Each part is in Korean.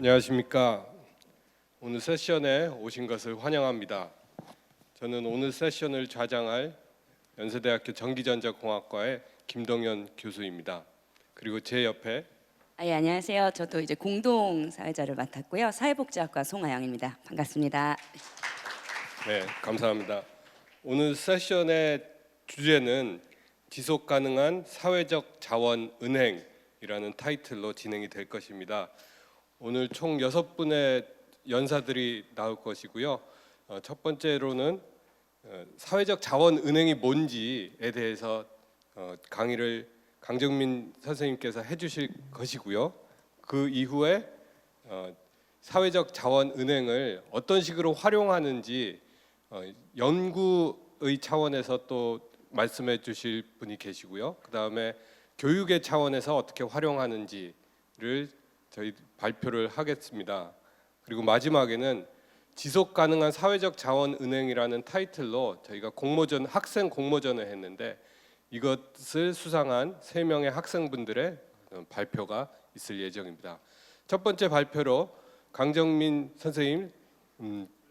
안녕하십니까. 오늘 세션에 오신 것을 환영합니다. 저는 오늘 세션을 좌장할 연세대학교 전기전자공학과의 김동현 교수입니다. 그리고 제 옆에 안녕하세요. 저도 이제 공동사회자를 맡았고요. 사회복지학과 송하영입니다. 반갑습니다. 네, 감사합니다. 오늘 세션의 주제는 지속가능한 사회적 자원 은행이라는 타이틀로 진행이 될 것입니다. 오늘 총 6분의 연사들이 나올 것이고요. 첫 번째로는 사회적 자원 은행이 뭔지에 대해서 강의를 강정민 선생님께서 해주실 것이고요. 그 이후에 사회적 자원 은행을 어떤 식으로 활용하는지 연구의 차원에서 또 말씀해 주실 분이 계시고요. 그 다음에 교육의 차원에서 어떻게 활용하는지를 저희 발표를 하겠습니다. 그리고 마지막에는 지속 가능한 사회적 자원 은행이라는 타이틀로 저희가 공모전, 학생 공모전을 했는데 이것을 수상한 3명의 학생분들의 발표가 있을 예정입니다. 첫 번째 발표로 강정민 선생님,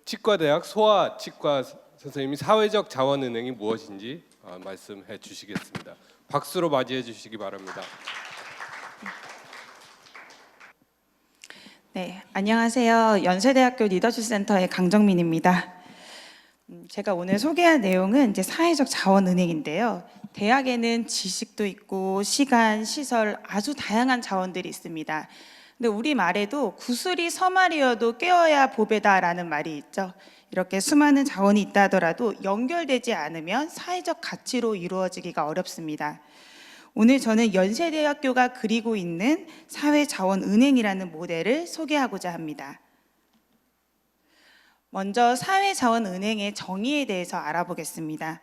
치과대학 소아치과 선생님이 사회적 자원 은행이 무엇인지 말씀해 주시겠습니다. 박수로 맞이해 주시기 바랍니다. 네, 안녕하세요. 연세대학교 리더십 센터의 강정민입니다. 제가 오늘 소개할 내용은 이제 사회적 자원 은행인데요. 대학에는 지식도 있고 시간, 시설 아주 다양한 자원들이 있습니다. 근데 우리 말에도 구슬이 서말이어도 깨어야 보배다라는 말이 있죠. 이렇게 수많은 자원이 있다 하더라도 연결되지 않으면 사회적 가치로 이루어지기가 어렵습니다. 오늘 저는 연세대학교가 그리고 있는 사회자원은행이라는 모델을 소개하고자 합니다. 먼저 사회자원은행의 정의에 대해서 알아보겠습니다.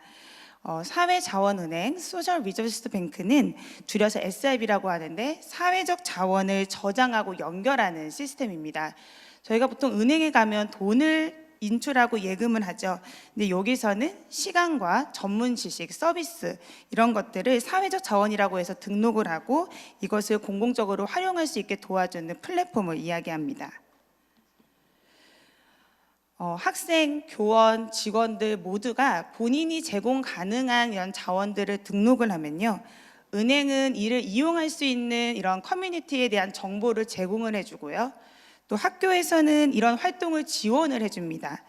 사회자원은행, Social Resource Bank는 줄여서 SRB라고 하는데 사회적 자원을 저장하고 연결하는 시스템입니다. 저희가 보통 은행에 가면 돈을 인출하고 예금을 하죠. 근데 여기서는 시간과 전문 지식, 서비스 이런 것들을 사회적 자원이라고 해서 등록을 하고 이것을 공공적으로 활용할 수 있게 도와주는 플랫폼을 이야기합니다. 학생, 교원, 직원들 모두가 본인이 제공 가능한 이런 자원들을 등록을 하면요. 은행은 이를 이용할 수 있는 이런 커뮤니티에 대한 정보를 제공을 해주고요. 또 학교에서는 이런 활동을 지원을 해줍니다.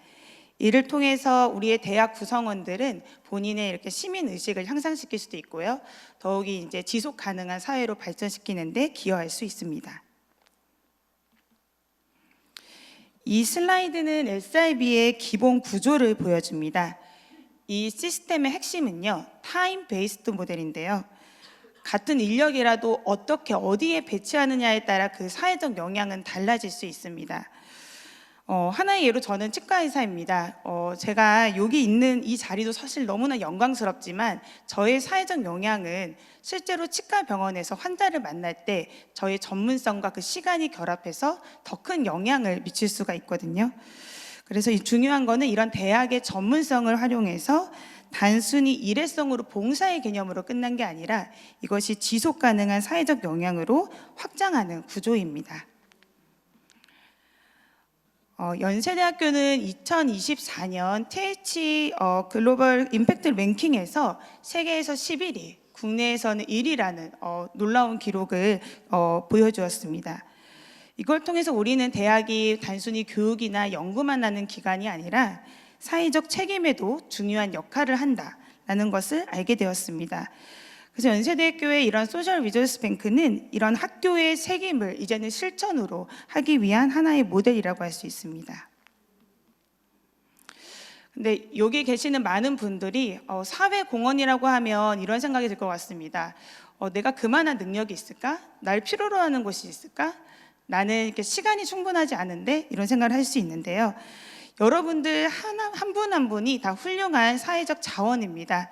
이를 통해서 우리의 대학 구성원들은 본인의 이렇게 시민 의식을 향상시킬 수도 있고요. 더욱이 이제 지속 가능한 사회로 발전시키는 데 기여할 수 있습니다. 이 슬라이드는 SRB의 기본 구조를 보여줍니다. 이 시스템의 핵심은요, 타임 베이스드 모델인데요. 같은 인력이라도 어떻게 어디에 배치하느냐에 따라 그 사회적 영향은 달라질 수 있습니다. 하나의 예로 저는 치과의사입니다. 제가 여기 있는 이 자리도 사실 너무나 영광스럽지만 저의 사회적 영향은 실제로 치과 병원에서 환자를 만날 때 저의 전문성과 그 시간이 결합해서 더 큰 영향을 미칠 수가 있거든요. 그래서 이 중요한 거는 이런 대학의 전문성을 활용해서 단순히 일회성으로 봉사의 개념으로 끝난 게 아니라 이것이 지속 가능한 사회적 영향으로 확장하는 구조입니다. 연세대학교는 2024년 TH 글로벌 임팩트 랭킹에서 세계에서 11위, 국내에서는 1위라는 놀라운 기록을 보여주었습니다. 이걸 통해서 우리는 대학이 단순히 교육이나 연구만 하는 기관이 아니라 사회적 책임에도 중요한 역할을 한다라는 것을 알게 되었습니다. 그래서 연세대학교의 이런 소셜 리소스 뱅크는 이런 학교의 책임을 이제는 실천으로 하기 위한 하나의 모델이라고 할 수 있습니다. 근데 여기 계시는 많은 분들이 사회공헌이라고 하면 이런 생각이 들 것 같습니다. 내가 그만한 능력이 있을까? 날 필요로 하는 곳이 있을까? 나는 이렇게 시간이 충분하지 않은데 이런 생각을 할 수 있는데요. 여러분들 한 분 한 분이 다 훌륭한 사회적 자원입니다.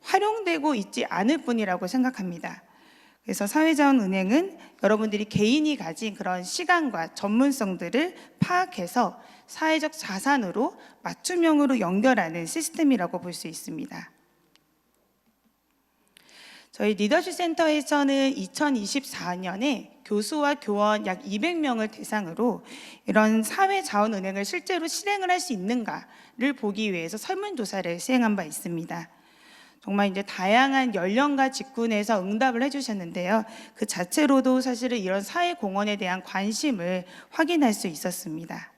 활용되고 있지 않을 뿐이라고 생각합니다. 그래서 사회자원은행은 여러분들이 개인이 가진 그런 시간과 전문성들을 파악해서 사회적 자산으로 맞춤형으로 연결하는 시스템이라고 볼 수 있습니다. 저희 리더십 센터에서는 2024년에 교수와 교원 약 200명을 대상으로 이런 사회자원은행을 실제로 실행을 할 수 있는가를 보기 위해서 설문조사를 시행한 바 있습니다. 정말 이제 다양한 연령과 직군에서 응답을 해주셨는데요. 그 자체로도 사실은 이런 사회공헌에 대한 관심을 확인할 수 있었습니다.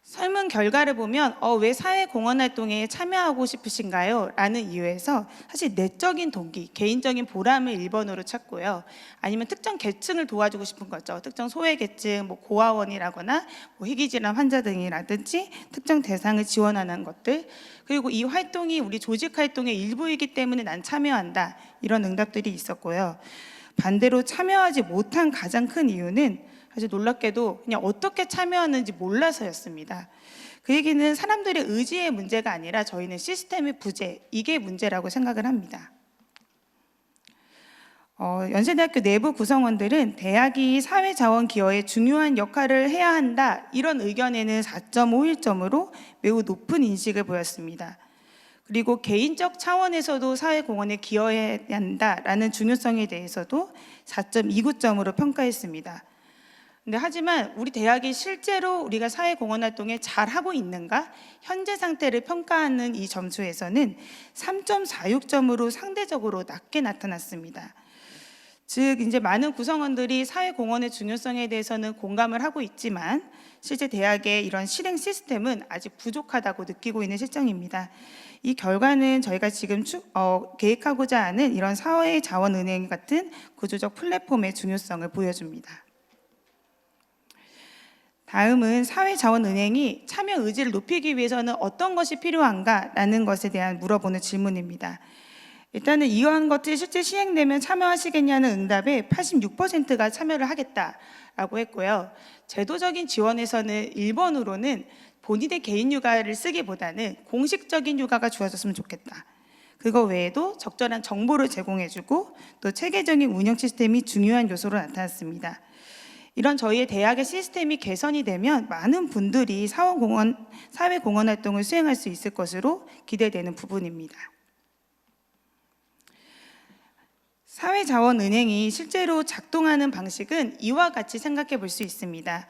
설문 결과를 보면 왜 사회공헌 활동에 참여하고 싶으신가요? 라는 이유에서 사실 내적인 동기, 개인적인 보람을 1번으로 찾고요. 아니면 특정 계층을 도와주고 싶은 거죠. 특정 소외계층, 고아원이라거나 희귀질환 환자 등이라든지 특정 대상을 지원하는 것들. 그리고 이 활동이 우리 조직 활동의 일부이기 때문에 난 참여한다. 이런 응답들이 있었고요. 반대로 참여하지 못한 가장 큰 이유는 사실 놀랍게도 그냥 어떻게 참여하는지 몰라서였습니다. 그 얘기는 사람들의 의지의 문제가 아니라 저희는 시스템의 부재, 이게 문제라고 생각을 합니다. 연세대학교 내부 구성원들은 대학이 사회자원 기여에 중요한 역할을 해야 한다, 이런 의견에는 4.51점으로 매우 높은 인식을 보였습니다. 그리고 개인적 차원에서도 사회공헌에 기여해야 한다라는 중요성에 대해서도 4.29점으로 평가했습니다. 근데 하지만 우리 대학이 실제로 우리가 사회공헌 활동에 잘하고 있는가? 현재 상태를 평가하는 이 점수에서는 3.46점으로 상대적으로 낮게 나타났습니다. 즉 이제 많은 구성원들이 사회공헌의 중요성에 대해서는 공감을 하고 있지만 실제 대학의 이런 실행 시스템은 아직 부족하다고 느끼고 있는 실정입니다. 이 결과는 저희가 지금 계획하고자 하는 이런 사회자원은행 같은 구조적 플랫폼의 중요성을 보여줍니다. 다음은 사회자원은행이 참여 의지를 높이기 위해서는 어떤 것이 필요한가라는 것에 대한 물어보는 질문입니다. 일단은 이러한 것들이 실제 시행되면 참여하시겠냐는 응답에 86%가 참여를 하겠다라고 했고요. 제도적인 지원에서는 1번으로는 본인의 개인 휴가를 쓰기보다는 공식적인 휴가가 주어졌으면 좋겠다. 그거 외에도 적절한 정보를 제공해주고 또 체계적인 운영 시스템이 중요한 요소로 나타났습니다. 이런 저희의 대학의 시스템이 개선이 되면 많은 분들이 사회공헌 활동을 수행할 수 있을 것으로 기대되는 부분입니다. 사회자원은행이 실제로 작동하는 방식은 이와 같이 생각해 볼 수 있습니다.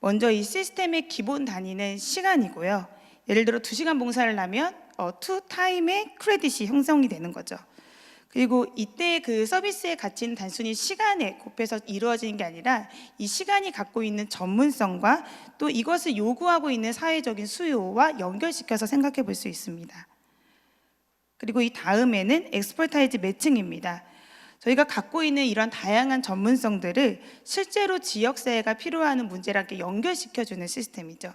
먼저 이 시스템의 기본 단위는 시간이고요. 예를 들어 2시간 봉사를 하면 2타임의 크레딧이 형성이 되는 거죠. 그리고 이때 그 서비스의 가치는 단순히 시간에 곱해서 이루어지는 게 아니라 이 시간이 갖고 있는 전문성과 또 이것을 요구하고 있는 사회적인 수요와 연결시켜서 생각해 볼 수 있습니다. 그리고 이 다음에는 엑스퍼타이즈 매칭입니다. 저희가 갖고 있는 이런 다양한 전문성들을 실제로 지역사회가 필요하는 문제랑 연결시켜주는 시스템이죠.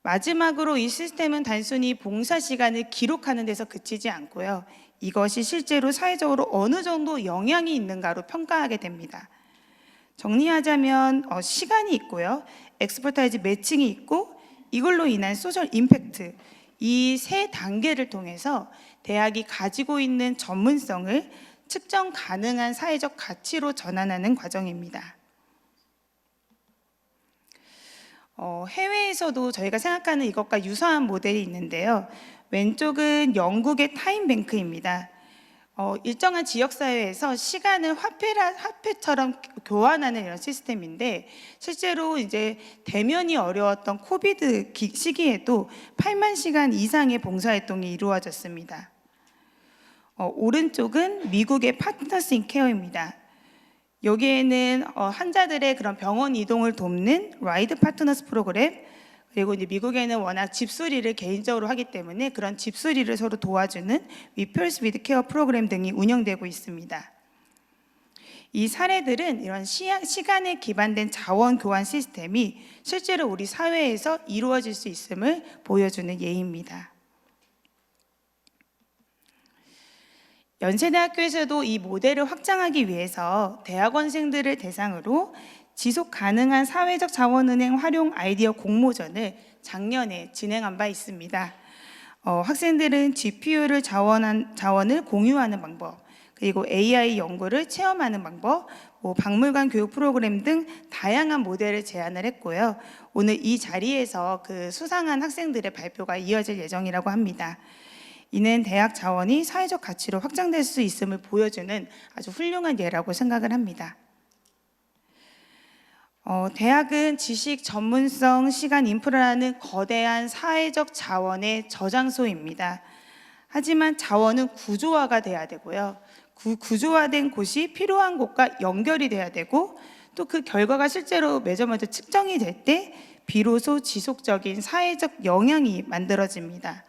마지막으로 이 시스템은 단순히 봉사 시간을 기록하는 데서 그치지 않고요. 이것이 실제로 사회적으로 어느 정도 영향이 있는가로 평가하게 됩니다. 정리하자면 시간이 있고요. 엑스퍼타이즈 매칭이 있고 이걸로 인한 소셜 임팩트, 이 세 단계를 통해서 대학이 가지고 있는 전문성을 측정 가능한 사회적 가치로 전환하는 과정입니다. 해외에서도 저희가 생각하는 이것과 유사한 모델이 있는데요. 왼쪽은 영국의 타임뱅크입니다. 일정한 지역사회에서 시간을 화폐처럼 교환하는 이런 시스템인데 실제로 이제 대면이 어려웠던 코비드 시기에도 8만 시간 이상의 봉사활동이 이루어졌습니다. 오른쪽은 미국의 파트너스 인 케어입니다. 여기에는 환자들의 그런 병원 이동을 돕는 라이드 파트너스 프로그램, 그리고 이제 미국에는 워낙 집수리를 개인적으로 하기 때문에 그런 집수리를 서로 도와주는 위펄스 위드 케어 프로그램 등이 운영되고 있습니다. 이 사례들은 이런 시간에 기반된 자원 교환 시스템이 실제로 우리 사회에서 이루어질 수 있음을 보여주는 예입니다. 연세대학교에서도 이 모델을 확장하기 위해서 대학원생들을 대상으로 지속 가능한 사회적 자원은행 활용 아이디어 공모전을 작년에 진행한 바 있습니다. 학생들은 GPU를 자원을 공유하는 방법, 그리고 AI 연구를 체험하는 방법, 박물관 교육 프로그램 등 다양한 모델을 제안을 했고요. 오늘 이 자리에서 그 수상한 학생들의 발표가 이어질 예정이라고 합니다. 이는 대학 자원이 사회적 가치로 확장될 수 있음을 보여주는 아주 훌륭한 예라고 생각을 합니다. 대학은 지식, 전문성, 시간, 인프라라는 거대한 사회적 자원의 저장소입니다. 하지만 자원은 구조화가 돼야 되고요. 구조화된 곳이 필요한 곳과 연결이 돼야 되고 또 그 결과가 실제로 매저먼트 측정이 될 때 비로소 지속적인 사회적 영향이 만들어집니다.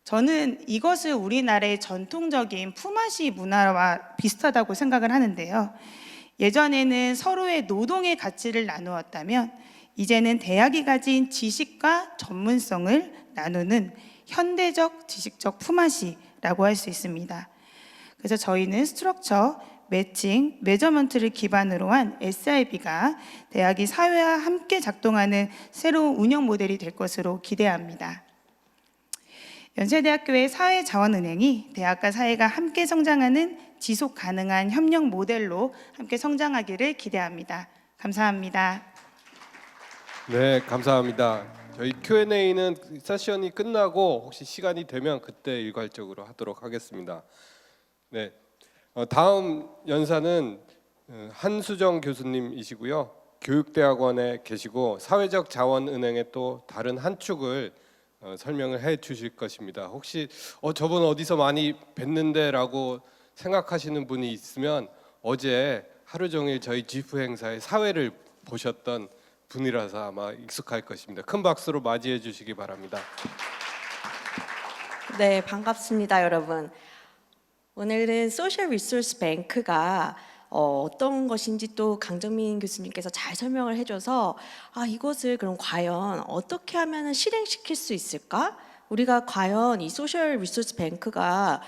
저는 이것을 우리나라의 전통적인 품앗이 문화와 비슷하다고 생각을 하는데요. 예전에는 서로의 노동의 가치를 나누었다면 이제는 대학이 가진 지식과 전문성을 나누는 현대적 지식적 품앗이라고 할 수 있습니다. 그래서 저희는 스트럭처, 매칭, 매저먼트를 기반으로 한 SIB가 대학이 사회와 함께 작동하는 새로운 운영 모델이 될 것으로 기대합니다. 연세대학교의 사회자원은행이 대학과 사회가 함께 성장하는 지속 가능한 협력 모델로 함께 성장하기를 기대합니다. 감사합니다. 네, 감사합니다. 저희 Q&A는 세션이 끝나고 혹시 시간이 되면 그때 일괄적으로 하도록 하겠습니다. 네, 다음 연사는 한수정 교수님이시고요. 교육대학원에 계시고 사회적 자원은행의 또 다른 한 축을 설명을 해 주실 것입니다. 혹시 저분 어디서 많이 뵀는데라고 생각하시는 분이 있으면 어제 하루 종일 저희 지프 행사의 사회를 보셨던 분이라서 아마 익숙할 것입니다. 큰 박수로 맞이해 주시기 바랍니다. 네, 반갑습니다, 여러분. 오늘은 소셜 리소스 뱅크가 어떤 것인지 또 강정민 교수님께서 잘 설명을 해줘서 이것을 그럼 과연 어떻게 하면 실행시킬 수 있을까? 우리가 과연 이 소셜 리소스 뱅크가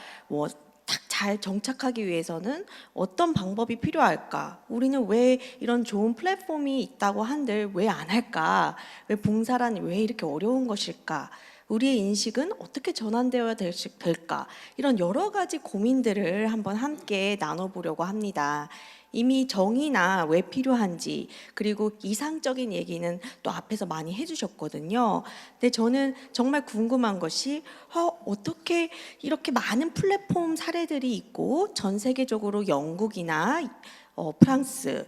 딱 잘 정착하기 위해서는 어떤 방법이 필요할까? 우리는 왜 이런 좋은 플랫폼이 있다고 한들 왜 안 할까? 왜 봉사란 왜 이렇게 어려운 것일까? 우리의 인식은 어떻게 전환되어야 될까? 이런 여러 가지 고민들을 한번 함께 나눠보려고 합니다. 이미 정의나 왜 필요한지 그리고 이상적인 얘기는 또 앞에서 많이 해주셨거든요. 근데 저는 정말 궁금한 것이 어떻게 이렇게 많은 플랫폼 사례들이 있고 전 세계적으로 영국이나 프랑스,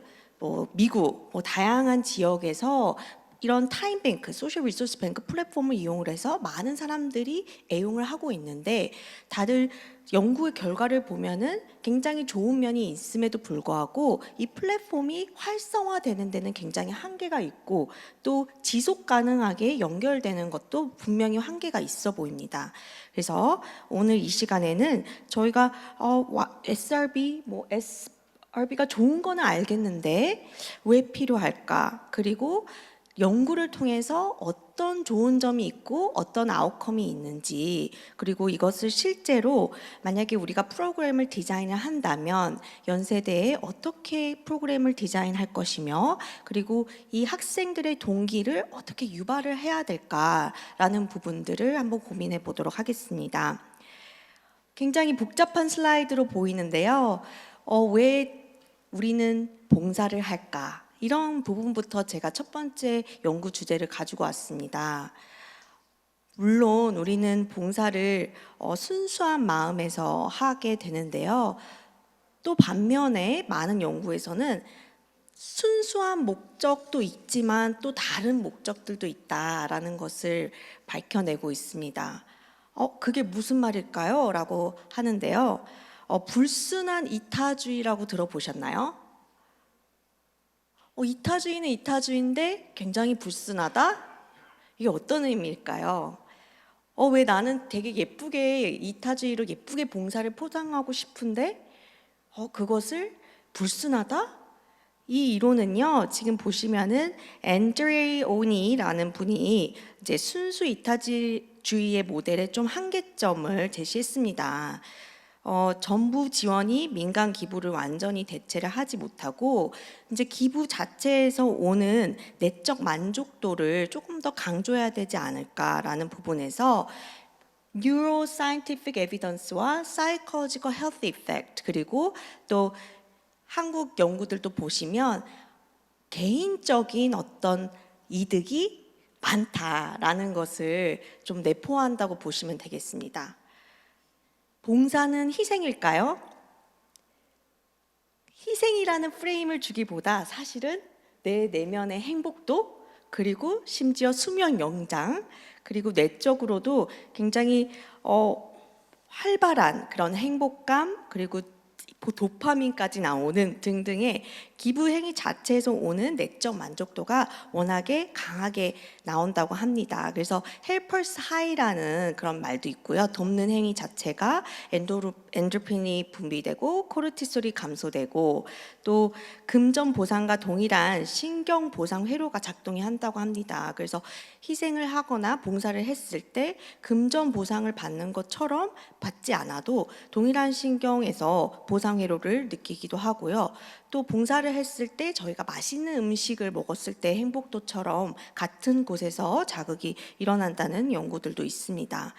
미국 다양한 지역에서 이런 타임뱅크, 소셜 리소스 뱅크 플랫폼을 이용을 해서 많은 사람들이 애용을 하고 있는데 다들 연구의 결과를 보면은 굉장히 좋은 면이 있음에도 불구하고 이 플랫폼이 활성화되는 데는 굉장히 한계가 있고 또 지속 가능하게 연결되는 것도 분명히 한계가 있어 보입니다. 그래서 오늘 이 시간에는 저희가 SRB가 좋은 거는 알겠는데 왜 필요할까? 그리고 연구를 통해서 어떤 좋은 점이 있고 어떤 아웃컴이 있는지 그리고 이것을 실제로 만약에 우리가 프로그램을 디자인을 한다면 연세대에 어떻게 프로그램을 디자인할 것이며 그리고 이 학생들의 동기를 어떻게 유발을 해야 될까라는 부분들을 한번 고민해 보도록 하겠습니다. 굉장히 복잡한 슬라이드로 보이는데요. 왜 우리는 봉사를 할까? 이런 부분부터 제가 첫 번째 연구 주제를 가지고 왔습니다. 물론 우리는 봉사를 순수한 마음에서 하게 되는데요. 또 반면에 많은 연구에서는 순수한 목적도 있지만 또 다른 목적들도 있다라는 것을 밝혀내고 있습니다. 그게 무슨 말일까요? 라고 하는데요. 불순한 이타주의라고 들어보셨나요? 이타주의는 이타주의인데 굉장히 불순하다? 이게 어떤 의미일까요? 왜 나는 되게 예쁘게 이타주의로 예쁘게 봉사를 포장하고 싶은데 그것을 불순하다? 이 이론은요, 지금 보시면은 앤드레 오니라는 분이 이제 순수 이타주의의 모델의 좀 한계점을 제시했습니다. 정부 지원이 민간 기부를 완전히 대체를 하지 못하고 이제 기부 자체에서 오는 내적 만족도를 조금 더 강조해야 되지 않을까라는 부분에서 Neuroscientific Evidence와 Psychological Health Effect 그리고 또 한국 연구들도 보시면 개인적인 어떤 이득이 많다라는 것을 좀 내포한다고 보시면 되겠습니다. 봉사는 희생일까요? 희생이라는 프레임을 주기보다 사실은 내 내면의 행복도, 그리고 심지어 수면 영장, 그리고 내적으로도 굉장히 활발한 그런 행복감, 그리고 도파민까지 나오는 등등의 기부 행위 자체에서 오는 내적 만족도가 워낙에 강하게 나온다고 합니다. 그래서 헬퍼스 하이라는 그런 말도 있고요. 돕는 행위 자체가 엔도르핀이 분비되고 코르티솔이 감소되고 또 금전 보상과 동일한 신경 보상 회로가 작동이 한다고 합니다. 그래서 희생을 하거나 봉사를 했을 때 금전 보상을 받는 것처럼 받지 않아도 동일한 신경에서 보상 회로를 느끼기도 하고요. 또 봉사를 했을 때 저희가 맛있는 음식을 먹었을 때 행복도처럼 같은 곳에서 자극이 일어난다는 연구들도 있습니다.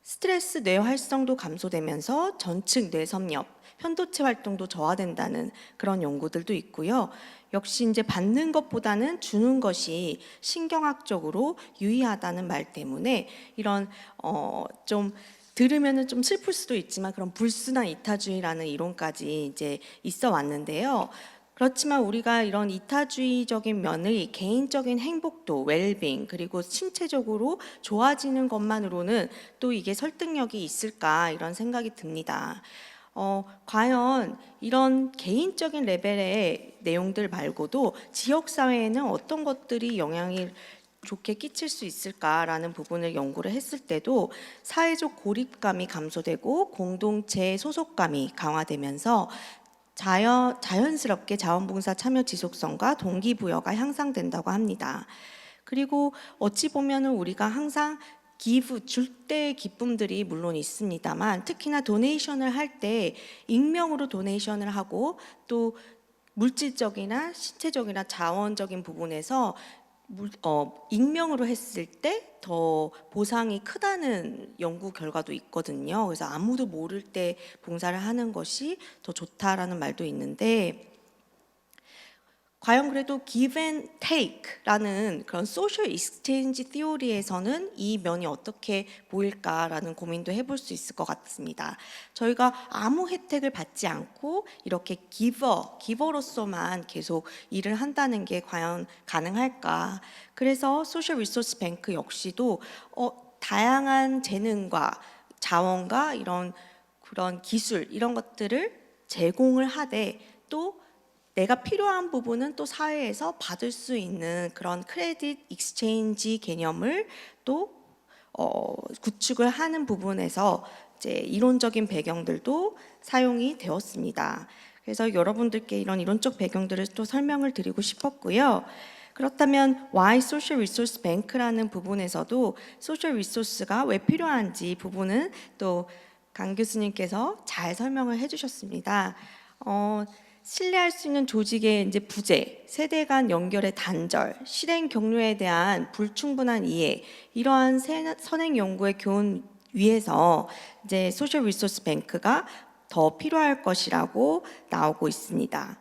스트레스 뇌 활성도 감소되면서 전측 뇌섬엽, 편도체 활동도 저하된다는 그런 연구들도 있고요. 역시 이제 받는 것보다는 주는 것이 신경학적으로 유의하다는 말 때문에 이런 좀 들으면은 좀 슬플 수도 있지만 그런 불순한 이타주의라는 이론까지 이제 있어 왔는데요. 그렇지만 우리가 이런 이타주의적인 면의 개인적인 행복도, 웰빙, 그리고 신체적으로 좋아지는 것만으로는 또 이게 설득력이 있을까 이런 생각이 듭니다. 과연 이런 개인적인 레벨의 내용들 말고도 지역사회에는 어떤 것들이 영향을 좋게 끼칠 수 있을까라는 부분을 연구를 했을 때도 사회적 고립감이 감소되고 공동체 소속감이 강화되면서 자연스럽게 자원봉사 참여 지속성과 동기부여가 향상된다고 합니다. 그리고 어찌 보면은 우리가 항상 기부, 줄 때의 기쁨들이 물론 있습니다만 특히나 도네이션을 할 때 익명으로 도네이션을 하고 또 물질적이나 신체적이나 자원적인 부분에서 익명으로 했을 때 더 보상이 크다는 연구 결과도 있거든요. 그래서 아무도 모를 때 봉사를 하는 것이 더 좋다라는 말도 있는데 과연 그래도 give and take라는 그런 social exchange theory에서는 이 면이 어떻게 보일까라는 고민도 해볼 수 있을 것 같습니다. 저희가 아무 혜택을 받지 않고 이렇게 기버로서만 계속 일을 한다는 게 과연 가능할까? 그래서 소셜 리소스 뱅크 역시도 다양한 재능과 자원과 그런 기술 이런 것들을 제공을 하되 또 내가 필요한 부분은 또 사회에서 받을 수 있는 그런 크레딧 익스체인지 개념을 또 구축을 하는 부분에서 이제 이론적인 배경들도 사용이 되었습니다. 그래서 여러분들께 이런 이론적 배경들을 또 설명을 드리고 싶었고요. 그렇다면 Why Social Resource Bank라는 부분에서도 소셜 리소스가 왜 필요한지 부분은 또 강 교수님께서 잘 설명을 해주셨습니다. 신뢰할 수 있는 조직의 이제 부재, 세대 간 연결의 단절, 실행 경로에 대한 불충분한 이해, 이러한 선행 연구의 교훈 위에서 이제 소셜 리소스 뱅크가 더 필요할 것이라고 나오고 있습니다.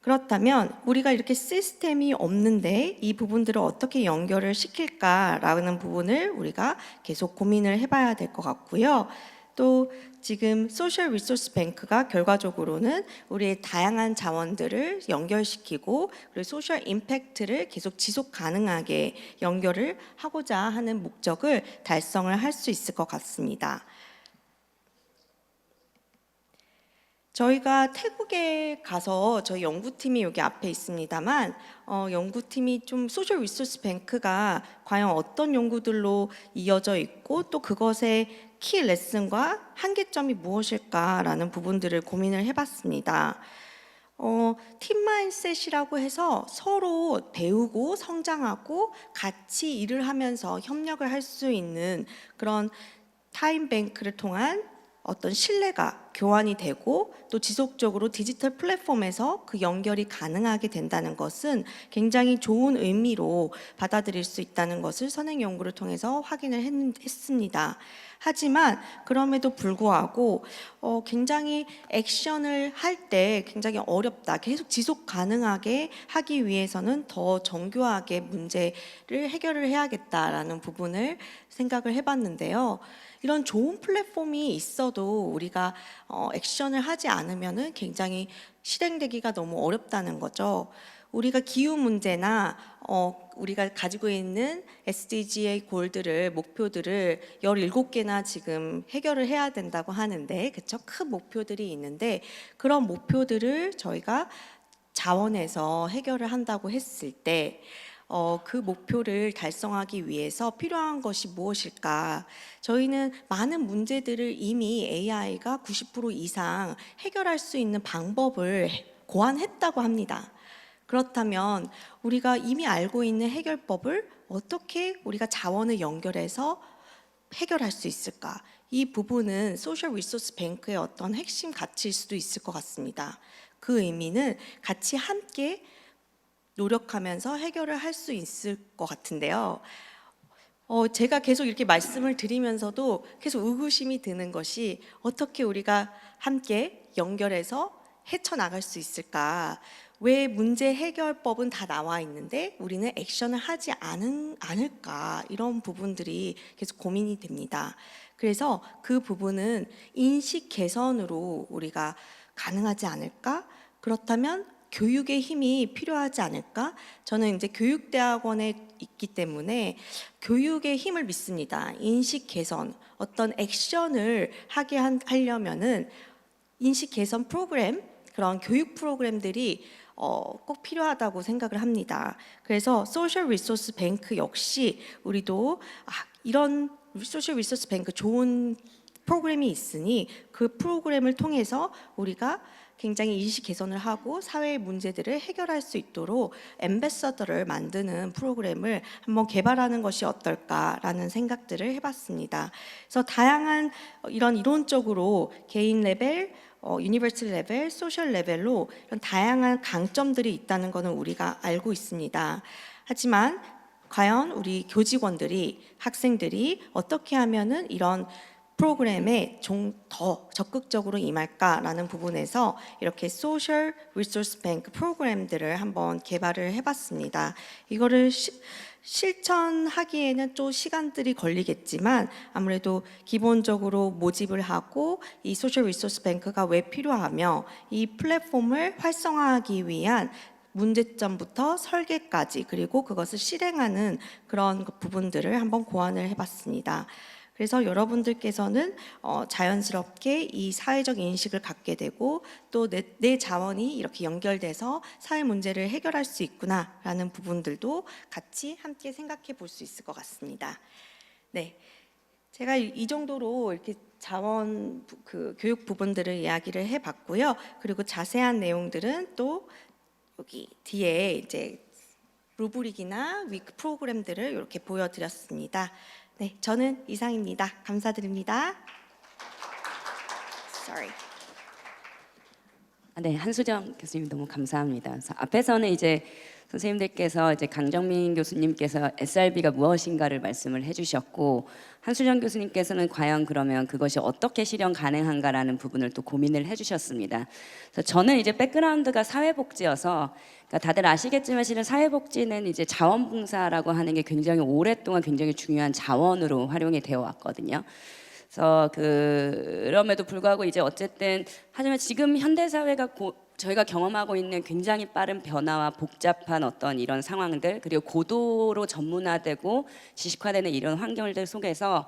그렇다면 우리가 이렇게 시스템이 없는데 이 부분들을 어떻게 연결을 시킬까라는 부분을 우리가 계속 고민을 해봐야 될 것 같고요. 또 지금 소셜 리소스 뱅크가 결과적으로는 우리의 다양한 자원들을 연결시키고 그리고 소셜 임팩트를 계속 지속 가능하게 연결을 하고자 하는 목적을 달성을 할 수 있을 것 같습니다. 저희가 태국에 가서 저희 연구팀이 여기 앞에 있습니다만 연구팀이 좀 소셜 리소스 뱅크가 과연 어떤 연구들로 이어져 있고 또 그것의 키 레슨과 한계점이 무엇일까라는 부분들을 고민을 해봤습니다. 팀 마인셋이라고 해서 서로 배우고 성장하고 같이 일을 하면서 협력을 할 수 있는 그런 타임뱅크를 통한 어떤 신뢰가 교환이 되고 또 지속적으로 디지털 플랫폼에서 그 연결이 가능하게 된다는 것은 굉장히 좋은 의미로 받아들일 수 있다는 것을 선행 연구를 통해서 확인을 했습니다. 하지만 그럼에도 불구하고 굉장히 액션을 할 때 굉장히 어렵다. 계속 지속 가능하게 하기 위해서는 더 정교하게 문제를 해결을 해야겠다라는 부분을 생각을 해봤는데요. 이런 좋은 플랫폼이 있어도 우리가 액션을 하지 않으면은 굉장히 실행되기가 너무 어렵다는 거죠. 우리가 기후 문제나 우리가 가지고 있는 SDG의 골들을 목표들을 17개나 지금 해결을 해야 된다고 하는데, 그쵸? 큰 목표들이 있는데 그런 목표들을 저희가 자원에서 해결을 한다고 했을 때 그 목표를 달성하기 위해서 필요한 것이 무엇일까? 저희는 많은 문제들을 이미 AI가 90% 이상 해결할 수 있는 방법을 고안했다고 합니다. 그렇다면 우리가 이미 알고 있는 해결법을 어떻게 우리가 자원을 연결해서 해결할 수 있을까? 이 부분은 소셜 리소스 뱅크의 어떤 핵심 가치일 수도 있을 것 같습니다. 그 의미는 같이 함께 노력하면서 해결을 할 수 있을 것 같은데요. 제가 계속 이렇게 말씀을 드리면서도 계속 의구심이 드는 것이 어떻게 우리가 함께 연결해서 헤쳐나갈 수 있을까? 왜 문제 해결법은 다 나와 있는데 우리는 액션을 하지 않을까? 이런 부분들이 계속 고민이 됩니다. 그래서 그 부분은 인식 개선으로 우리가 가능하지 않을까? 그렇다면 교육의 힘이 필요하지 않을까? 저는 이제 교육대학원에 있기 때문에 교육의 힘을 믿습니다. 인식 개선, 어떤 액션을 하게 하려면은 인식 개선 프로그램, 그런 교육 프로그램들이 꼭 필요하다고 생각을 합니다. 그래서 소셜 리소스 뱅크 역시 우리도 이런 소셜 리소스 뱅크 좋은 프로그램이 있으니 그 프로그램을 통해서 우리가 굉장히 인식 개선을 하고 사회의 문제들을 해결할 수 있도록 앰베서더를 만드는 프로그램을 한번 개발하는 것이 어떨까라는 생각들을 해봤습니다. 그래서 다양한 이런 이론적으로 개인 레벨, 유니버시티 레벨, 소셜 레벨로 이런 다양한 강점들이 있다는 것은 우리가 알고 있습니다. 하지만 과연 우리 교직원들이, 학생들이 어떻게 하면은 이런 프로그램에 좀 더 적극적으로 임할까라는 부분에서 이렇게 소셜 리소스 뱅크 프로그램들을 한번 개발을 해봤습니다. 이거를 실천하기에는 좀 시간들이 걸리겠지만 아무래도 기본적으로 모집을 하고 이 소셜 리소스 뱅크가 왜 필요하며 이 플랫폼을 활성화하기 위한 문제점부터 설계까지 그리고 그것을 실행하는 그런 부분들을 한번 고안을 해봤습니다. 그래서 여러분들께서는 자연스럽게 이 사회적 인식을 갖게 되고 또 내 자원이 이렇게 연결돼서 사회 문제를 해결할 수 있구나라는 부분들도 같이 함께 생각해 볼 수 있을 것 같습니다. 네, 제가 이 정도로 이렇게 자원 교육 부분들을 이야기를 해봤고요. 그리고 자세한 내용들은 또 여기 뒤에 이제 루브릭이나 위크 프로그램들을 이렇게 보여드렸습니다. 네, 저는 이상입니다. 감사드립니다. Sorry. 네, 한수정 교수님 너무 감사합니다. 그래서 앞에서는 이제 선생님들께서 이제 강정민 교수님께서 SRB가 무엇인가를 말씀을 해주셨고 한수정 교수님께서는 과연 그러면 그것이 어떻게 실현 가능한가라는 부분을 또 고민을 해주셨습니다. 그래서 저는 이제 백그라운드가 사회복지여서 그러니까 다들 아시겠지만 실은 사회복지는 이제 자원봉사라고 하는 게 굉장히 오랫동안 굉장히 중요한 자원으로 활용이 되어 왔거든요. 그래서 그럼에도 불구하고 이제 어쨌든 하지만 지금 현대 사회가 저희가 경험하고 있는 굉장히 빠른 변화와 복잡한 어떤 이런 상황들 그리고 고도로 전문화되고 지식화되는 이런 환경들 속에서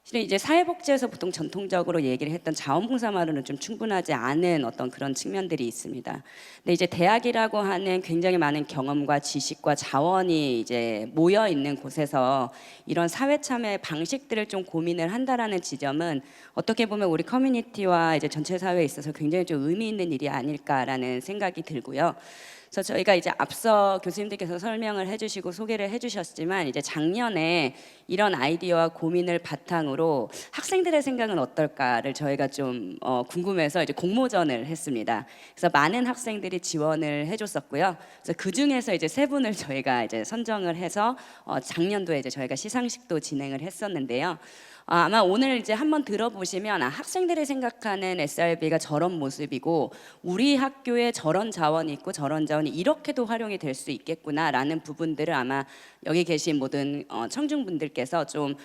실은 이제 사회복지에서 보통 전통적으로 얘기를 했던 자원봉사만으로는 좀 충분하지 않은 어떤 그런 측면들이 있습니다. 근데 이제 대학이라고 하는 굉장히 많은 경험과 지식과 자원이 이제 모여 있는 곳에서 이런 사회 참여의 방식들을 좀 고민을 한다라는 지점은 어떻게 보면 우리 커뮤니티와 이제 전체 사회에 있어서 굉장히 좀 의미 있는 일이 아닐까라는 생각이 들고요. 그래서 저희가 이제 앞서 교수님들께서 설명을 해주시고 소개를 해주셨지만 이제 작년에 이런 아이디어와 고민을 바탕으로 학생들의 생각은 어떨까를 저희가 좀 궁금해서 이제 공모전을 했습니다. 그래서 많은 학생들이 지원을 해줬었고요. 그래서 그 중에서 이제 3분을 저희가 이제 선정을 해서 작년도에 이제 저희가 시상식도 진행을 했었는데요. 아마 오늘 이제 한번 들어보시면 학생들이 생각하는 SRB가 저런 모습이고 우리 학교에 저런 자원이 있고 저런 자원이 이렇게도 활용이 될 수 있겠구나라는 부분들을 아마 여기 계신 모든 청중분들께서 좀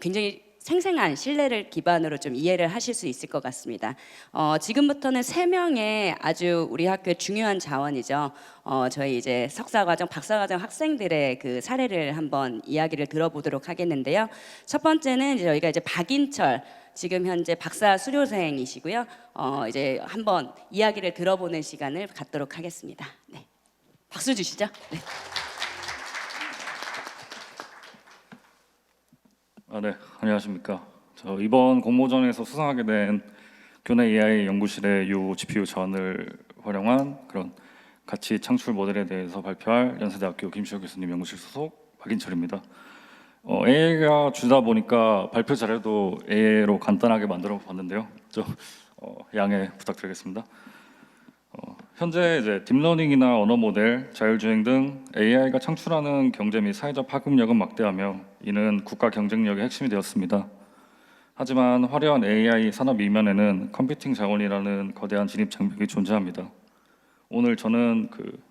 굉장히 생생한 신뢰를 기반으로 좀 이해를 하실 수 있을 것 같습니다. 지금부터는 3명의 아주 우리 학교의 중요한 자원이죠. 저희 이제 석사과정, 박사과정 학생들의 그 사례를 한번 이야기를 들어보도록 하겠는데요. 첫 번째는 저희가 이제 박인철, 지금 현재 박사 수료생이시고요. 이제 한번 이야기를 들어보는 시간을 갖도록 하겠습니다. 네. 박수 주시죠. 네. 네, 안녕하십니까. 저 이번 공모전에서 수상하게 된 교내 AI 연구실의 요 GPU 자원을 활용한 그런 가치 창출 모델에 대해서 발표할 연세대학교 김시혁 교수님 연구실 소속 박인철입니다. AI가 주다 보니까 발표 자료도 AI로 간단하게 만들어 봤는데요. 좀 양해 부탁드리겠습니다. 현재 이제 딥러닝이나 언어 모델, 자율주행 등 AI가 창출하는 경제 및 사회적 파급력은 막대하며 이는 국가 경쟁력의 핵심이 되었습니다. 하지만 화려한 AI 산업 이면에는 컴퓨팅 자원이라는 거대한 진입 장벽이 존재합니다. 오늘 저는 그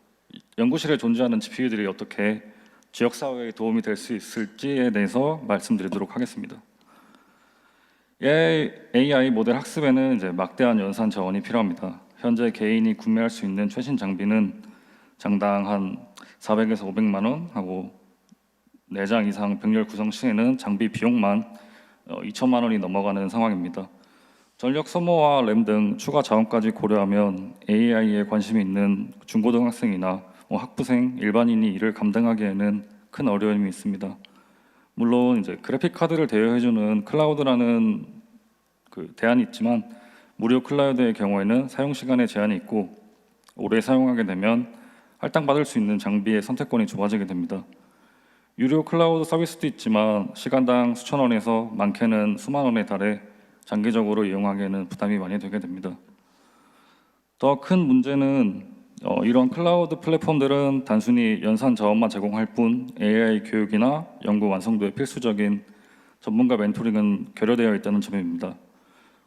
연구실에 존재하는 GPU들이 어떻게 지역 사회에 도움이 될 수 있을지에 대해서 말씀드리도록 하겠습니다. AI 모델 학습에는 이제 막대한 연산 자원이 필요합니다. 현재 개인이 구매할 수 있는 최신 장비는 장당 한 400에서 500만 원 하고 4장 이상 병렬 구성 시에는 장비 비용만 2천만 원이 넘어가는 상황입니다. 전력 소모와 램 등 추가 자원까지 고려하면 AI에 관심이 있는 중고등학생이나 학부생, 일반인이 이를 감당하기에는 큰 어려움이 있습니다. 물론 이제 그래픽 카드를 대여해주는 클라우드라는 그 대안이 있지만 무료 클라우드의 경우에는 사용 시간에 제한이 있고 오래 사용하게 되면 할당받을 수 있는 장비의 선택권이 좁아지게 됩니다. 유료 클라우드 서비스도 있지만 시간당 수천 원에서 많게는 수만 원에 달해 장기적으로 이용하기에는 부담이 많이 되게 됩니다. 더 큰 문제는 이런 클라우드 플랫폼들은 단순히 연산 자원만 제공할 뿐 AI 교육이나 연구 완성도에 필수적인 전문가 멘토링은 결여되어 있다는 점입니다.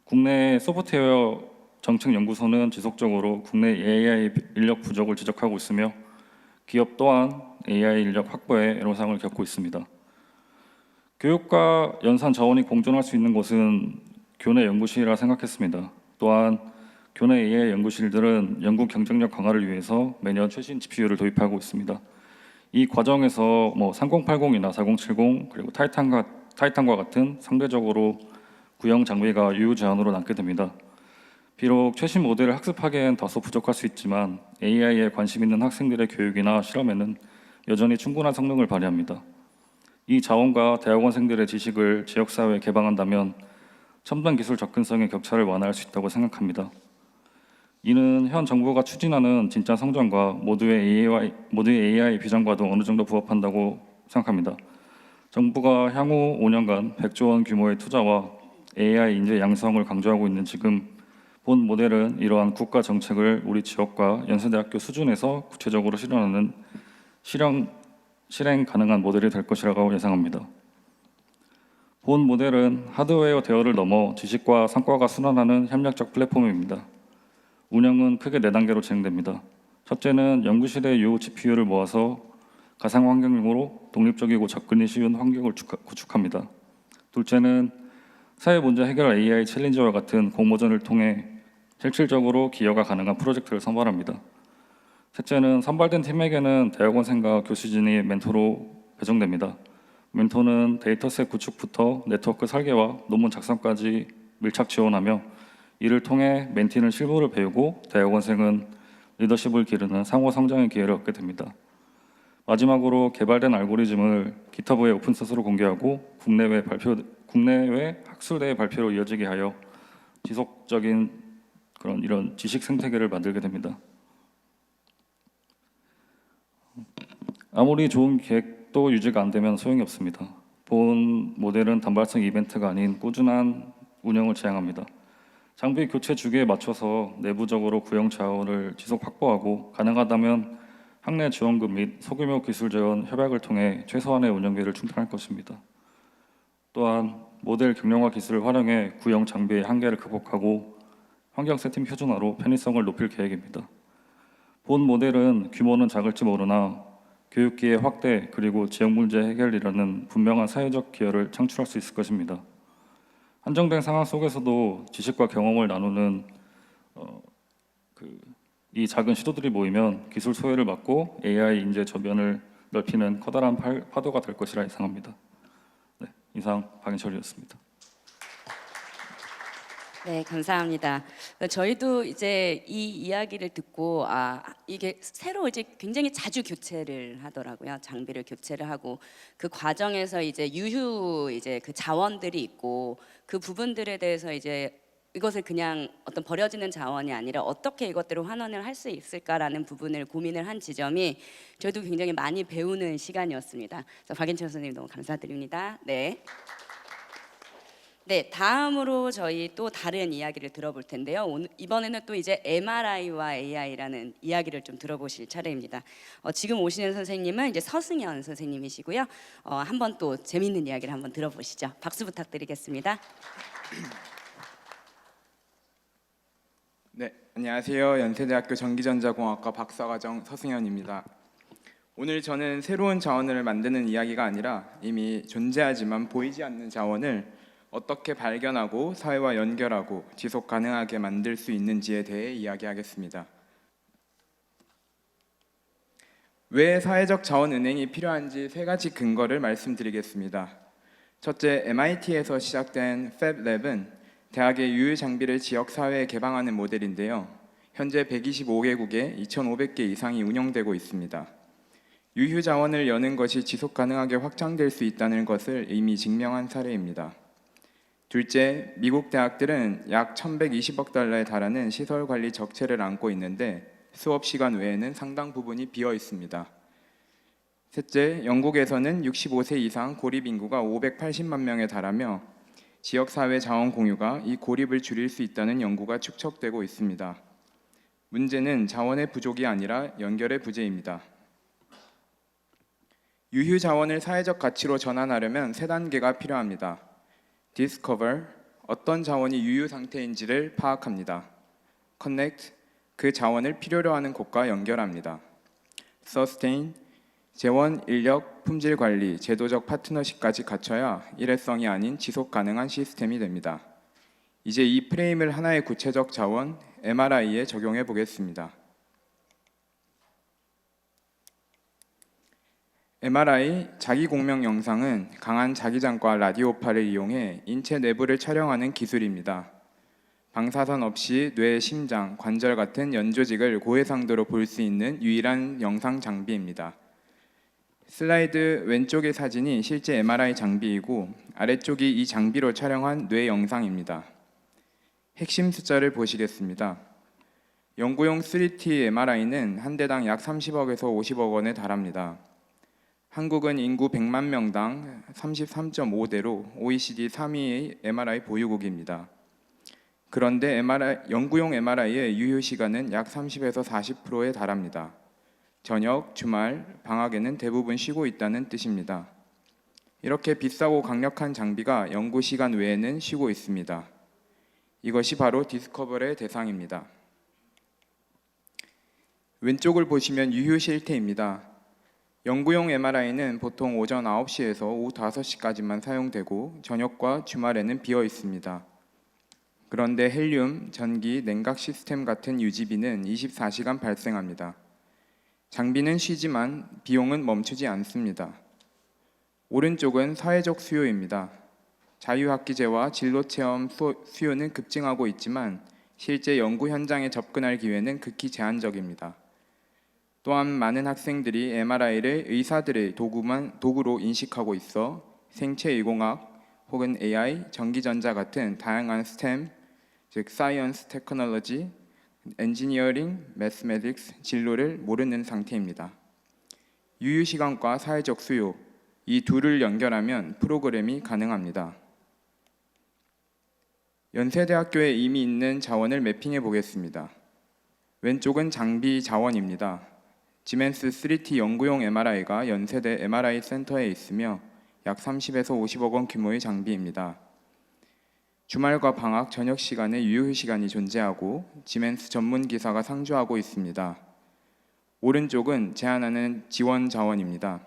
국내 소프트웨어 정책연구소는 지속적으로 국내 AI 인력 부족을 지적하고 있으며 기업 또한 AI 인력 확보에 애로사항을 겪고 있습니다. 교육과 연산 자원이 공존할 수 있는 곳은 교내 연구실이라 생각했습니다. 또한 교내 AI 연구실들은 연구 경쟁력 강화를 위해서 매년 최신 GPU를 도입하고 있습니다. 이 과정에서 3080이나 4070 그리고 타이탄과 같은 상대적으로 구형 장비가 유효 제한으로 남게 됩니다. 비록 최신 모델을 학습하기엔 다소 부족할 수 있지만 AI에 관심 있는 학생들의 교육이나 실험에는 여전히 충분한 성능을 발휘합니다. 이 자원과 대학원생들의 지식을 지역사회에 개방한다면 첨단 기술 접근성의 격차를 완화할 수 있다고 생각합니다. 이는 현 정부가 추진하는 진짜 성장과 모두의 AI 비전과도 어느 정도 부합한다고 생각합니다. 정부가 향후 5년간 100조 원 규모의 투자와 AI 인재 양성을 강조하고 있는 지금 본 모델은 이러한 국가 정책을 우리 지역과 연세대학교 수준에서 구체적으로 실행 가능한 모델이 될 것이라고 예상합니다. 본 모델은 하드웨어 대여를 넘어 지식과 성과가 순환하는 협력적 플랫폼입니다. 운영은 크게 4단계로 진행됩니다. 첫째는 연구실의 요 GPU를 모아서 가상 환경용으로 독립적이고 접근이 쉬운 환경을 구축합니다. 둘째는 사회 문제 해결 AI 챌린저와 같은 공모전을 통해 실질적으로 기여가 가능한 프로젝트를 선발합니다. 셋째는 선발된 팀에게는 대학원생과 교수진이 멘토로 배정됩니다. 멘토는 데이터셋 구축부터 네트워크 설계와 논문 작성까지 밀착 지원하며 이를 통해 멘티는 실무를 배우고 대학원생은 리더십을 기르는 상호 성장의 기회를 얻게 됩니다. 마지막으로 개발된 알고리즘을 GitHub에 오픈소스로 공개하고 국내외 학술대회 발표로 이어지게 하여 지속적인 이런 지식 생태계를 만들게 됩니다. 아무리 좋은 계획도 유지가 안 되면 소용이 없습니다. 본 모델은 단발성 이벤트가 아닌 꾸준한 운영을 지향합니다. 장비 교체 주기에 맞춰서 내부적으로 구형 자원을 지속 확보하고 가능하다면 학내 지원금 및 소규모 기술 지원 협약을 통해 최소한의 운영비를 충당할 것입니다. 또한 모델 경량화 기술을 활용해 구형 장비의 한계를 극복하고 환경 세팅 표준화로 편의성을 높일 계획입니다. 본 모델은 규모는 작을지 모르나 교육기회 확대 그리고 지역 문제 해결이라는 분명한 사회적 기여를 창출할 수 있을 것입니다. 한정된 상황 속에서도 지식과 경험을 나누는 이 작은 시도들이 모이면 기술 소외를 막고 AI 인재 저변을 넓히는 커다란 파도가 될 것이라 예상합니다. 네, 이상 박인철이었습니다. 네, 감사합니다. 저희도 이제 이 이야기를 듣고 이게 새로 이제 굉장히 자주 교체를 하더라고요. 장비를 교체를 하고 그 과정에서 이제 유휴 이제 그 자원들이 있고 그 부분들에 대해서 이제 이것을 그냥 어떤 버려지는 자원이 아니라 어떻게 이것들을 환원을 할 수 있을까라는 부분을 고민을 한 지점이 저희도 굉장히 많이 배우는 시간이었습니다. 그래서 박인철 선생님 너무 감사드립니다. 네. 네, 다음으로 저희 또 다른 이야기를 들어볼 텐데요. 이번에는 또 이제 MRI와 AI라는 이야기를 좀 들어보실 차례입니다. 지금 오시는 선생님은 이제 서승현 선생님이시고요. 한번 또 재미있는 이야기를 한번 들어보시죠. 박수 부탁드리겠습니다. 네, 안녕하세요. 연세대학교 전기전자공학과 박사과정 서승현입니다. 오늘 저는 새로운 자원을 만드는 이야기가 아니라 이미 존재하지만 보이지 않는 자원을 어떻게 발견하고 사회와 연결하고 지속 가능하게 만들 수 있는지에 대해 이야기하겠습니다. 왜 사회적 자원 은행이 필요한지 세 가지 근거를 말씀드리겠습니다. 첫째, MIT에서 시작된 FabLab은 대학의 유휴 장비를 지역 사회에 개방하는 모델인데요. 현재 125개국에 2,500개 이상이 운영되고 있습니다. 유휴 자원을 여는 것이 지속 가능하게 확장될 수 있다는 것을 이미 증명한 사례입니다. 둘째, 미국 대학들은 약 1,120억 달러에 달하는 시설 관리 적체를 안고 있는데 수업 시간 외에는 상당 부분이 비어 있습니다. 셋째, 영국에서는 65세 이상 고립 인구가 580만 명에 달하며 지역사회 자원 공유가 이 고립을 줄일 수 있다는 연구가 축적되고 있습니다. 문제는 자원의 부족이 아니라 연결의 부재입니다. 유휴 자원을 사회적 가치로 전환하려면 세 단계가 필요합니다. Discover, 어떤 자원이 유휴 상태인지를 파악합니다. Connect, 그 자원을 필요로 하는 곳과 연결합니다. Sustain, 재원, 인력, 품질 관리, 제도적 파트너십까지 갖춰야 일회성이 아닌 지속 가능한 시스템이 됩니다. 이제 이 프레임을 하나의 구체적 자원, MRI에 적용해 보겠습니다. MRI 자기공명 영상은 강한 자기장과 라디오파를 이용해 인체 내부를 촬영하는 기술입니다. 방사선 없이 뇌, 심장, 관절 같은 연조직을 고해상도로 볼 수 있는 유일한 영상 장비입니다. 슬라이드 왼쪽의 사진이 실제 MRI 장비이고 아래쪽이 이 장비로 촬영한 뇌 영상입니다. 핵심 숫자를 보시겠습니다. 연구용 3T MRI는 한 대당 약 30억에서 50억 원에 달합니다. 한국은 인구 100만 명당 33.5대로 OECD 3위의 MRI 보유국입니다. 그런데 연구용 MRI의 유효 시간은 약 30에서 40%에 달합니다. 저녁, 주말, 방학에는 대부분 쉬고 있다는 뜻입니다. 이렇게 비싸고 강력한 장비가 연구 시간 외에는 쉬고 있습니다. 이것이 바로 디스커버의 대상입니다. 왼쪽을 보시면 유효 실태입니다. 연구용 MRI는 보통 오전 9시에서 오후 5시까지만 사용되고 저녁과 주말에는 비어 있습니다. 그런데 헬륨, 전기, 냉각 시스템 같은 유지비는 24시간 발생합니다. 장비는 쉬지만 비용은 멈추지 않습니다. 오른쪽은 사회적 수요입니다. 자유학기제와 진로체험 수요는 급증하고 있지만 실제 연구 현장에 접근할 기회는 극히 제한적입니다. 또한 많은 학생들이 MRI를 의사들의 도구로 인식하고 있어 생체의공학 혹은 AI, 전기전자 같은 다양한 STEM, 즉 Science, Technology, Engineering, Mathematics 진로를 모르는 상태입니다. 유휴 시간과 사회적 수요, 이 둘을 연결하면 프로그램이 가능합니다. 연세대학교에 이미 있는 자원을 매핑해 보겠습니다. 왼쪽은 장비 자원입니다. 지멘스 3T 연구용 MRI가 연세대 MRI 센터에 있으며 약 30에서 50억 원 규모의 장비입니다. 주말과 방학, 저녁 시간에 유휴 시간이 존재하고 지멘스 전문 기사가 상주하고 있습니다. 오른쪽은 제안하는 지원 자원입니다.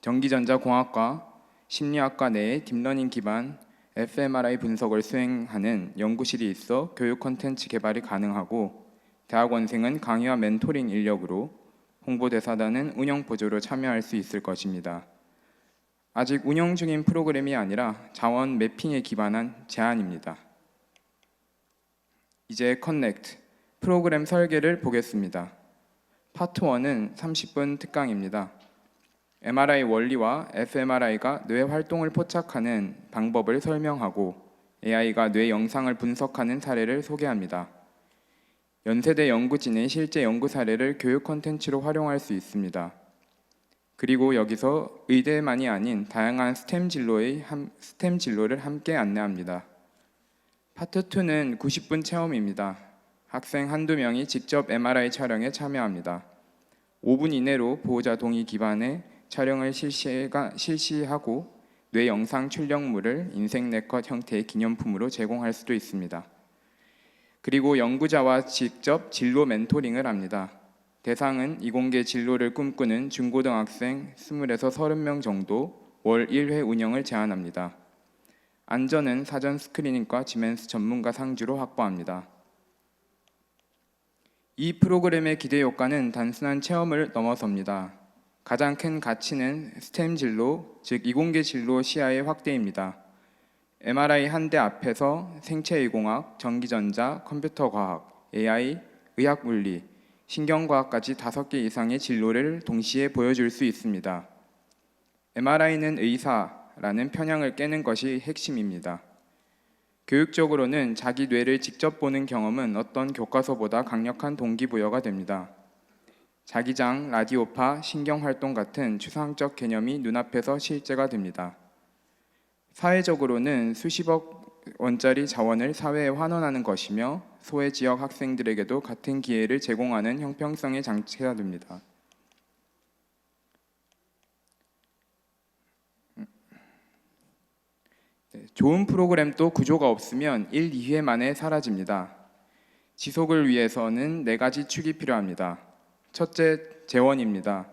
전기전자공학과, 심리학과 내에 딥러닝 기반 fMRI 분석을 수행하는 연구실이 있어 교육 콘텐츠 개발이 가능하고 대학원생은 강의와 멘토링 인력으로 홍보대사단은 운영 보조로 참여할 수 있을 것입니다. 아직 운영 중인 프로그램이 아니라 자원 매핑에 기반한 제안입니다. 이제 커넥트 프로그램 설계를 보겠습니다. 파트 1은 30분 특강입니다. MRI 원리와 fMRI가 뇌 활동을 포착하는 방법을 설명하고 AI가 뇌 영상을 분석하는 사례를 소개합니다. 연세대 연구진의 실제 연구 사례를 교육 콘텐츠로 활용할 수 있습니다. 그리고 여기서 의대만이 아닌 다양한 스템 진로를 함께 안내합니다. 파트 2는 90분 체험입니다. 학생 한두 명이 직접 MRI 촬영에 참여합니다. 5분 이내로 보호자 동의 기반의 촬영을 실시하고 뇌 영상 출력물을 인생 네컷 형태의 기념품으로 제공할 수도 있습니다. 그리고 연구자와 직접 진로 멘토링을 합니다. 대상은 이공계 진로를 꿈꾸는 중고등학생 20에서 30명 정도 월 1회 운영을 제한합니다. 안전은 사전 스크리닝과 지멘스 전문가 상주로 확보합니다. 이 프로그램의 기대 효과는 단순한 체험을 넘어섭니다. 가장 큰 가치는 스템 진로, 즉 이공계 진로 시야의 확대입니다. MRI 한 대 앞에서 생체의공학, 전기전자, 컴퓨터과학, AI, 의학물리, 신경과학까지 5개 이상의 진로를 동시에 보여줄 수 있습니다. MRI는 의사라는 편향을 깨는 것이 핵심입니다. 교육적으로는 자기 뇌를 직접 보는 경험은 어떤 교과서보다 강력한 동기부여가 됩니다. 자기장, 라디오파, 신경활동 같은 추상적 개념이 눈앞에서 실제가 됩니다. 사회적으로는 수십억 원짜리 자원을 사회에 환원하는 것이며 소외 지역 학생들에게도 같은 기회를 제공하는 형평성의 장치가 됩니다. 좋은 프로그램도 구조가 없으면 1, 2회 만에 사라집니다. 지속을 위해서는 4가지 축이 필요합니다. 첫째, 재원입니다.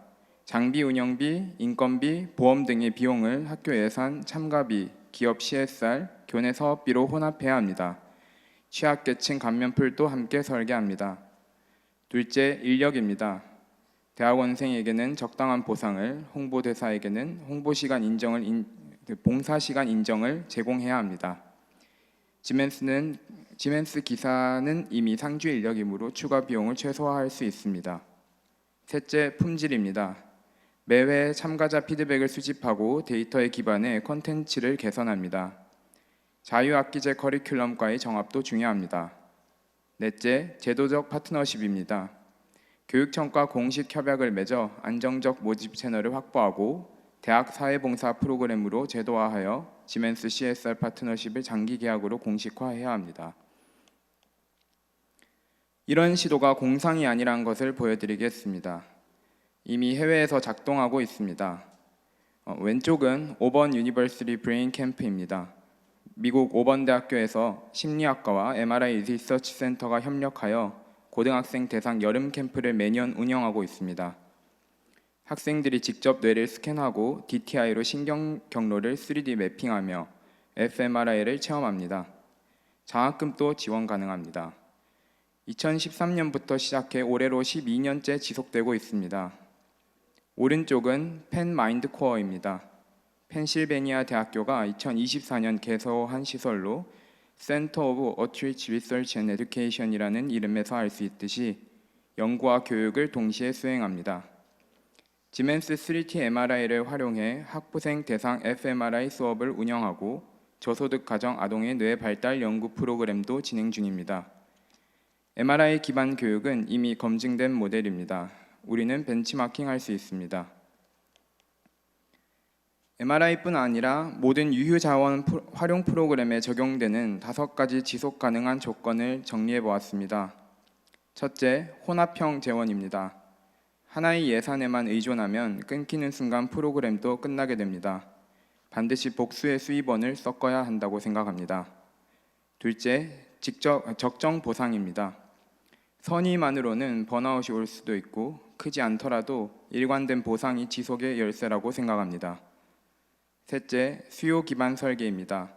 장비 운영비, 인건비, 보험 등의 비용을 학교 예산, 참가비, 기업 CSR, 교내 사업비로 혼합해야 합니다. 취약계층 감면풀도 함께 설계합니다. 둘째, 인력입니다. 대학원생에게는 적당한 보상을, 홍보대사에게는 봉사시간 인정을 제공해야 합니다. 지멘스 기사는 이미 상주 인력이므로 추가 비용을 최소화할 수 있습니다. 셋째, 품질입니다. 매회 참가자 피드백을 수집하고 데이터에 기반해 콘텐츠를 개선합니다. 자유학기제 커리큘럼과의 정합도 중요합니다. 넷째, 제도적 파트너십입니다. 교육청과 공식 협약을 맺어 안정적 모집 채널을 확보하고 대학 사회봉사 프로그램으로 제도화하여 지멘스 CSR 파트너십을 장기 계약으로 공식화해야 합니다. 이런 시도가 공상이 아니란 것을 보여드리겠습니다. 이미 해외에서 작동하고 있습니다. 왼쪽은 오번 유니버시티 브레인 캠프입니다. 미국 오번 대학교에서 심리학과와 MRI 리서치 센터가 협력하여 고등학생 대상 여름 캠프를 매년 운영하고 있습니다. 학생들이 직접 뇌를 스캔하고 DTI로 신경 경로를 3D 매핑하며 fMRI를 체험합니다. 장학금도 지원 가능합니다. 2013년부터 시작해 올해로 12년째 지속되고 있습니다. 오른쪽은 펜 마인드 코어입니다. 펜실베니아 대학교가 2024년 개소한 시설로 Center of Outreach Research and Education이라는 이름에서 알 수 있듯이 연구와 교육을 동시에 수행합니다. 지멘스 3T MRI를 활용해 학부생 대상 fMRI 수업을 운영하고 저소득 가정 아동의 뇌 발달 연구 프로그램도 진행 중입니다. MRI 기반 교육은 이미 검증된 모델입니다. 우리는 벤치마킹할 수 있습니다. MRI뿐 아니라 모든 유휴자원 활용 프로그램에 적용되는 5가지 지속 가능한 조건을 정리해 보았습니다. 첫째, 혼합형 재원입니다. 하나의 예산에만 의존하면 끊기는 순간 프로그램도 끝나게 됩니다. 반드시 복수의 수입원을 섞어야 한다고 생각합니다. 둘째, 적정 보상입니다. 선의만으로는 번아웃이 올 수도 있고 크지 않더라도 일관된 보상이 지속의 열쇠라고 생각합니다. 셋째, 수요 기반 설계입니다.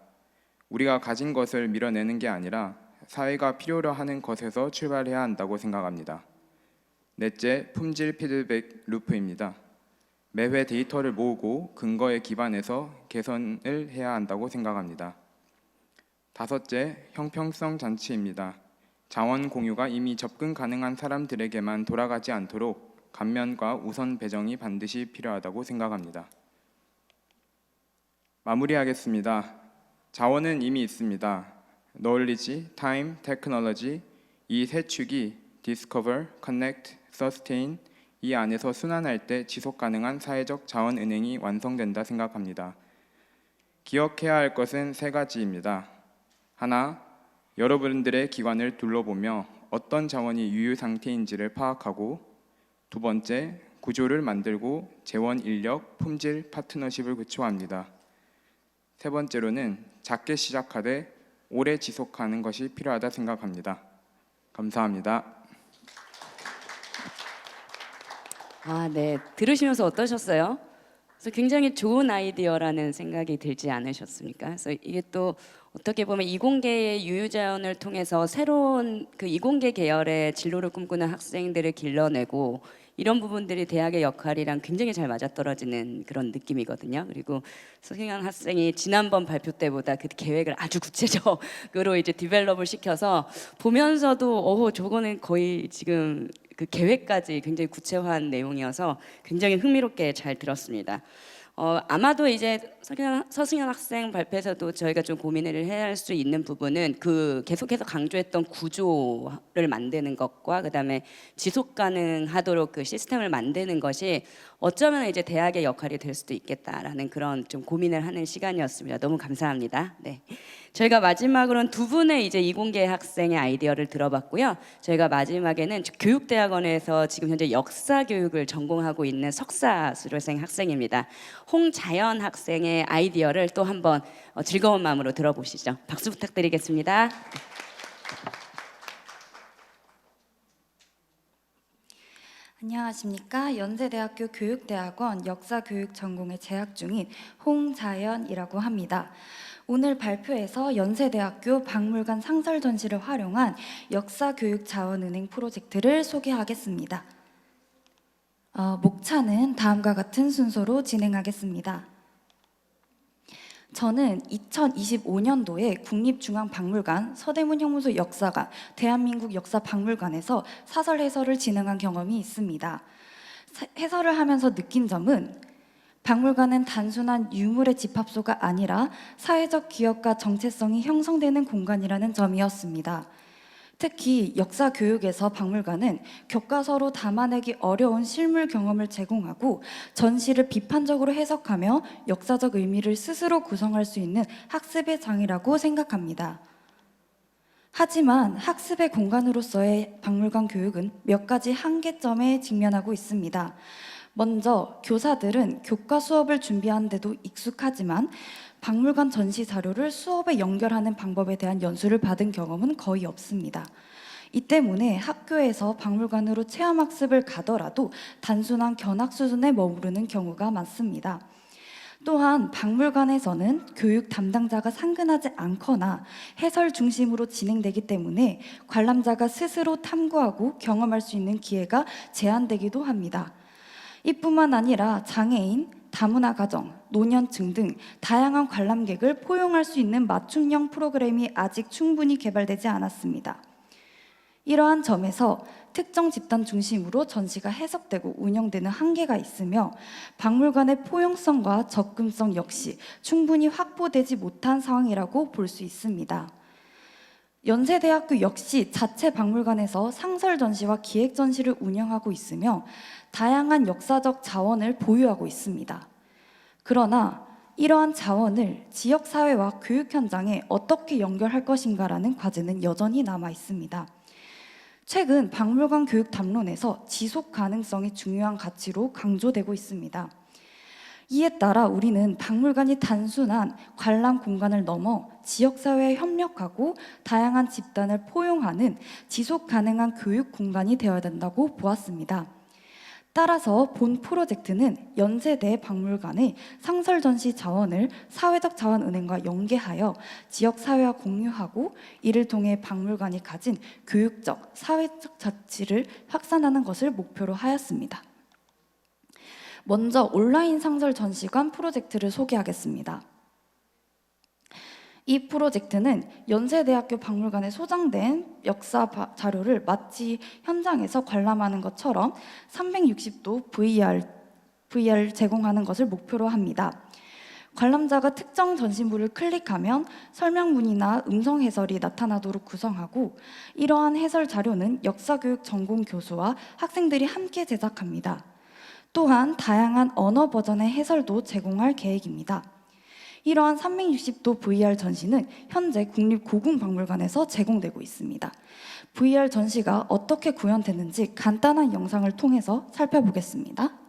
우리가 가진 것을 밀어내는 게 아니라 사회가 필요로 하는 것에서 출발해야 한다고 생각합니다. 넷째, 품질 피드백 루프입니다. 매회 데이터를 모으고 근거에 기반해서 개선을 해야 한다고 생각합니다. 다섯째, 형평성 장치입니다. 자원 공유가 이미 접근 가능한 사람들에게만 돌아가지 않도록 감면과 우선 배정이 반드시 필요하다고 생각합니다. 마무리하겠습니다. 자원은 이미 있습니다. Knowledge, Time, Technology 이 세 축이 Discover, Connect, Sustain 이 안에서 순환할 때 지속 가능한 사회적 자원 은행이 완성된다 생각합니다. 기억해야 할 것은 세 가지입니다. 하나, 여러분들의 기관을 둘러보며 어떤 자원이 유유 상태인지를 파악하고, 두 번째, 구조를 만들고 재원 인력, 품질 파트너십을 구축합니다. 세 번째로는 작게 시작하되 오래 지속하는 것이 필요하다 생각합니다. 감사합니다. 아, 네. 들으시면서 어떠셨어요? 그래서 굉장히 좋은 아이디어라는 생각이 들지 않으셨습니까? 그래서 이게 또 어떻게 보면 이공계의 유유자원을 통해서 새로운 그 이공계 계열의 진로를 꿈꾸는 학생들을 길러내고, 이런 부분들이 대학의 역할이랑 굉장히 잘 맞아떨어지는 그런 느낌이거든요. 그리고 서승현 학생이 지난번 발표 때보다 그 계획을 아주 구체적으로 이제 디벨롭을 시켜서 보면서도 저거는 거의 지금 그 계획까지 굉장히 구체화한 내용이어서 굉장히 흥미롭게 잘 들었습니다. 아마도 이제 서승현 학생 발표에서도 저희가 좀 고민을 해야 할 수 있는 부분은 그 계속해서 강조했던 구조를 만드는 것과 그다음에 지속 가능하도록 그 시스템을 만드는 것이 어쩌면 이제 대학의 역할이 될 수도 있겠다라는 그런 좀 고민을 하는 시간이었습니다. 너무 감사합니다. 네. 저희가 마지막으로는 두 분의 이제 이공계 학생의 아이디어를 들어봤고요. 저희가 마지막에는 교육대학원에서 지금 현재 역사 교육을 전공하고 있는 석사 수료생 학생입니다. 홍자연 학생의 아이디어를 또 한번 즐거운 마음으로 들어보시죠. 박수 부탁드리겠습니다. 안녕하십니까. 연세대학교 교육대학원 역사교육 전공에 재학 중인 홍자연이라고 합니다. 오늘 발표에서 연세대학교 박물관 상설 전시를 활용한 역사교육 자원은행 프로젝트를 소개하겠습니다. 목차는 다음과 같은 순서로 진행하겠습니다. 저는 2025년도에 국립중앙박물관 서대문 형무소 역사관 대한민국 역사박물관에서 사설 해설을 진행한 경험이 있습니다. 해설을 하면서 느낀 점은 박물관은 단순한 유물의 집합소가 아니라 사회적 기억과 정체성이 형성되는 공간이라는 점이었습니다. 특히 역사 교육에서 박물관은 교과서로 담아내기 어려운 실물 경험을 제공하고 전시를 비판적으로 해석하며 역사적 의미를 스스로 구성할 수 있는 학습의 장이라고 생각합니다. 하지만 학습의 공간으로서의 박물관 교육은 몇 가지 한계점에 직면하고 있습니다. 먼저 교사들은 교과 수업을 준비하는데도 익숙하지만 박물관 전시 자료를 수업에 연결하는 방법에 대한 연수를 받은 경험은 거의 없습니다. 이 때문에 학교에서 박물관으로 체험학습을 가더라도 단순한 견학 수준에 머무르는 경우가 많습니다. 또한 박물관에서는 교육 담당자가 상근하지 않거나 해설 중심으로 진행되기 때문에 관람자가 스스로 탐구하고 경험할 수 있는 기회가 제한되기도 합니다. 이뿐만 아니라 장애인, 다문화 가정, 노년층 등 다양한 관람객을 포용할 수 있는 맞춤형 프로그램이 아직 충분히 개발되지 않았습니다. 이러한 점에서 특정 집단 중심으로 전시가 해석되고 운영되는 한계가 있으며 박물관의 포용성과 접근성 역시 충분히 확보되지 못한 상황이라고 볼 수 있습니다. 연세대학교 역시 자체 박물관에서 상설 전시와 기획 전시를 운영하고 있으며 다양한 역사적 자원을 보유하고 있습니다. 그러나 이러한 자원을 지역사회와 교육 현장에 어떻게 연결할 것인가라는 과제는 여전히 남아 있습니다. 최근 박물관 교육 담론에서 지속 가능성이 중요한 가치로 강조되고 있습니다. 이에 따라 우리는 박물관이 단순한 관람 공간을 넘어 지역사회에 협력하고 다양한 집단을 포용하는 지속 가능한 교육 공간이 되어야 된다고 보았습니다. 따라서 본 프로젝트는 연세대 박물관의 상설 전시 자원을 사회적 자원은행과 연계하여 지역 사회와 공유하고 이를 통해 박물관이 가진 교육적, 사회적 가치를 확산하는 것을 목표로 하였습니다. 먼저 온라인 상설 전시관 프로젝트를 소개하겠습니다. 이 프로젝트는 연세대학교 박물관에 소장된 역사 자료를 마치 현장에서 관람하는 것처럼 360도 VR 제공하는 것을 목표로 합니다. 관람자가 특정 전시물을 클릭하면 설명문이나 음성 해설이 나타나도록 구성하고 이러한 해설 자료는 역사교육 전공 교수와 학생들이 함께 제작합니다. 또한 다양한 언어 버전의 해설도 제공할 계획입니다. 이러한 360도 VR 전시는 현재 국립고궁박물관에서 제공되고 있습니다. VR 전시가 어떻게 구현됐는지 간단한 영상을 통해서 살펴보겠습니다.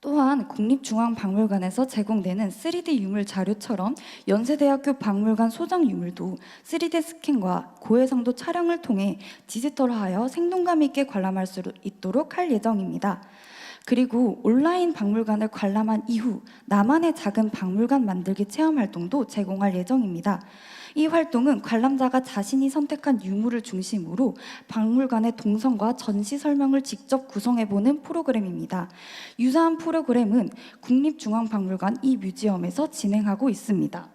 또한 국립중앙박물관에서 제공되는 3D 유물 자료처럼 연세대학교 박물관 소장 유물도 3D 스캔과 고해상도 촬영을 통해 디지털화하여 생동감 있게 관람할 수 있도록 할 예정입니다. 그리고 온라인 박물관을 관람한 이후 나만의 작은 박물관 만들기 체험 활동도 제공할 예정입니다. 이 활동은 관람자가 자신이 선택한 유물을 중심으로 박물관의 동선과 전시 설명을 직접 구성해보는 프로그램입니다. 유사한 프로그램은 국립중앙박물관 이 뮤지엄에서 진행하고 있습니다.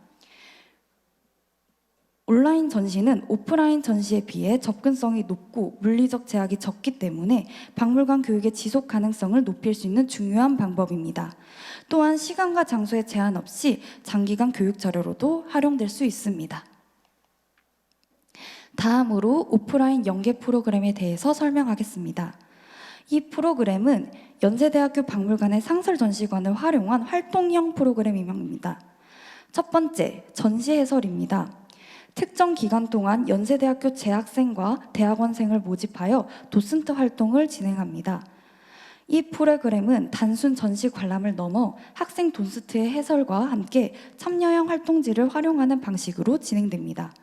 온라인 전시는 오프라인 전시에 비해 접근성이 높고 물리적 제약이 적기 때문에 박물관 교육의 지속 가능성을 높일 수 있는 중요한 방법입니다. 또한 시간과 장소에 제한 없이 장기간 교육 자료로도 활용될 수 있습니다. 다음으로 오프라인 연계 프로그램에 대해서 설명하겠습니다. 이 프로그램은 연세대학교 박물관의 상설 전시관을 활용한 활동형 프로그램입니다. 첫 번째, 전시 해설입니다. 특정 기간 동안 연세대학교 재학생과 대학원생을 모집하여 도슨트 활동을 진행합니다. 이 프로그램은 단순 전시 관람을 넘어 학생 도슨트의 해설과 함께 참여형 활동지를 활용하는 방식으로 진행됩니다.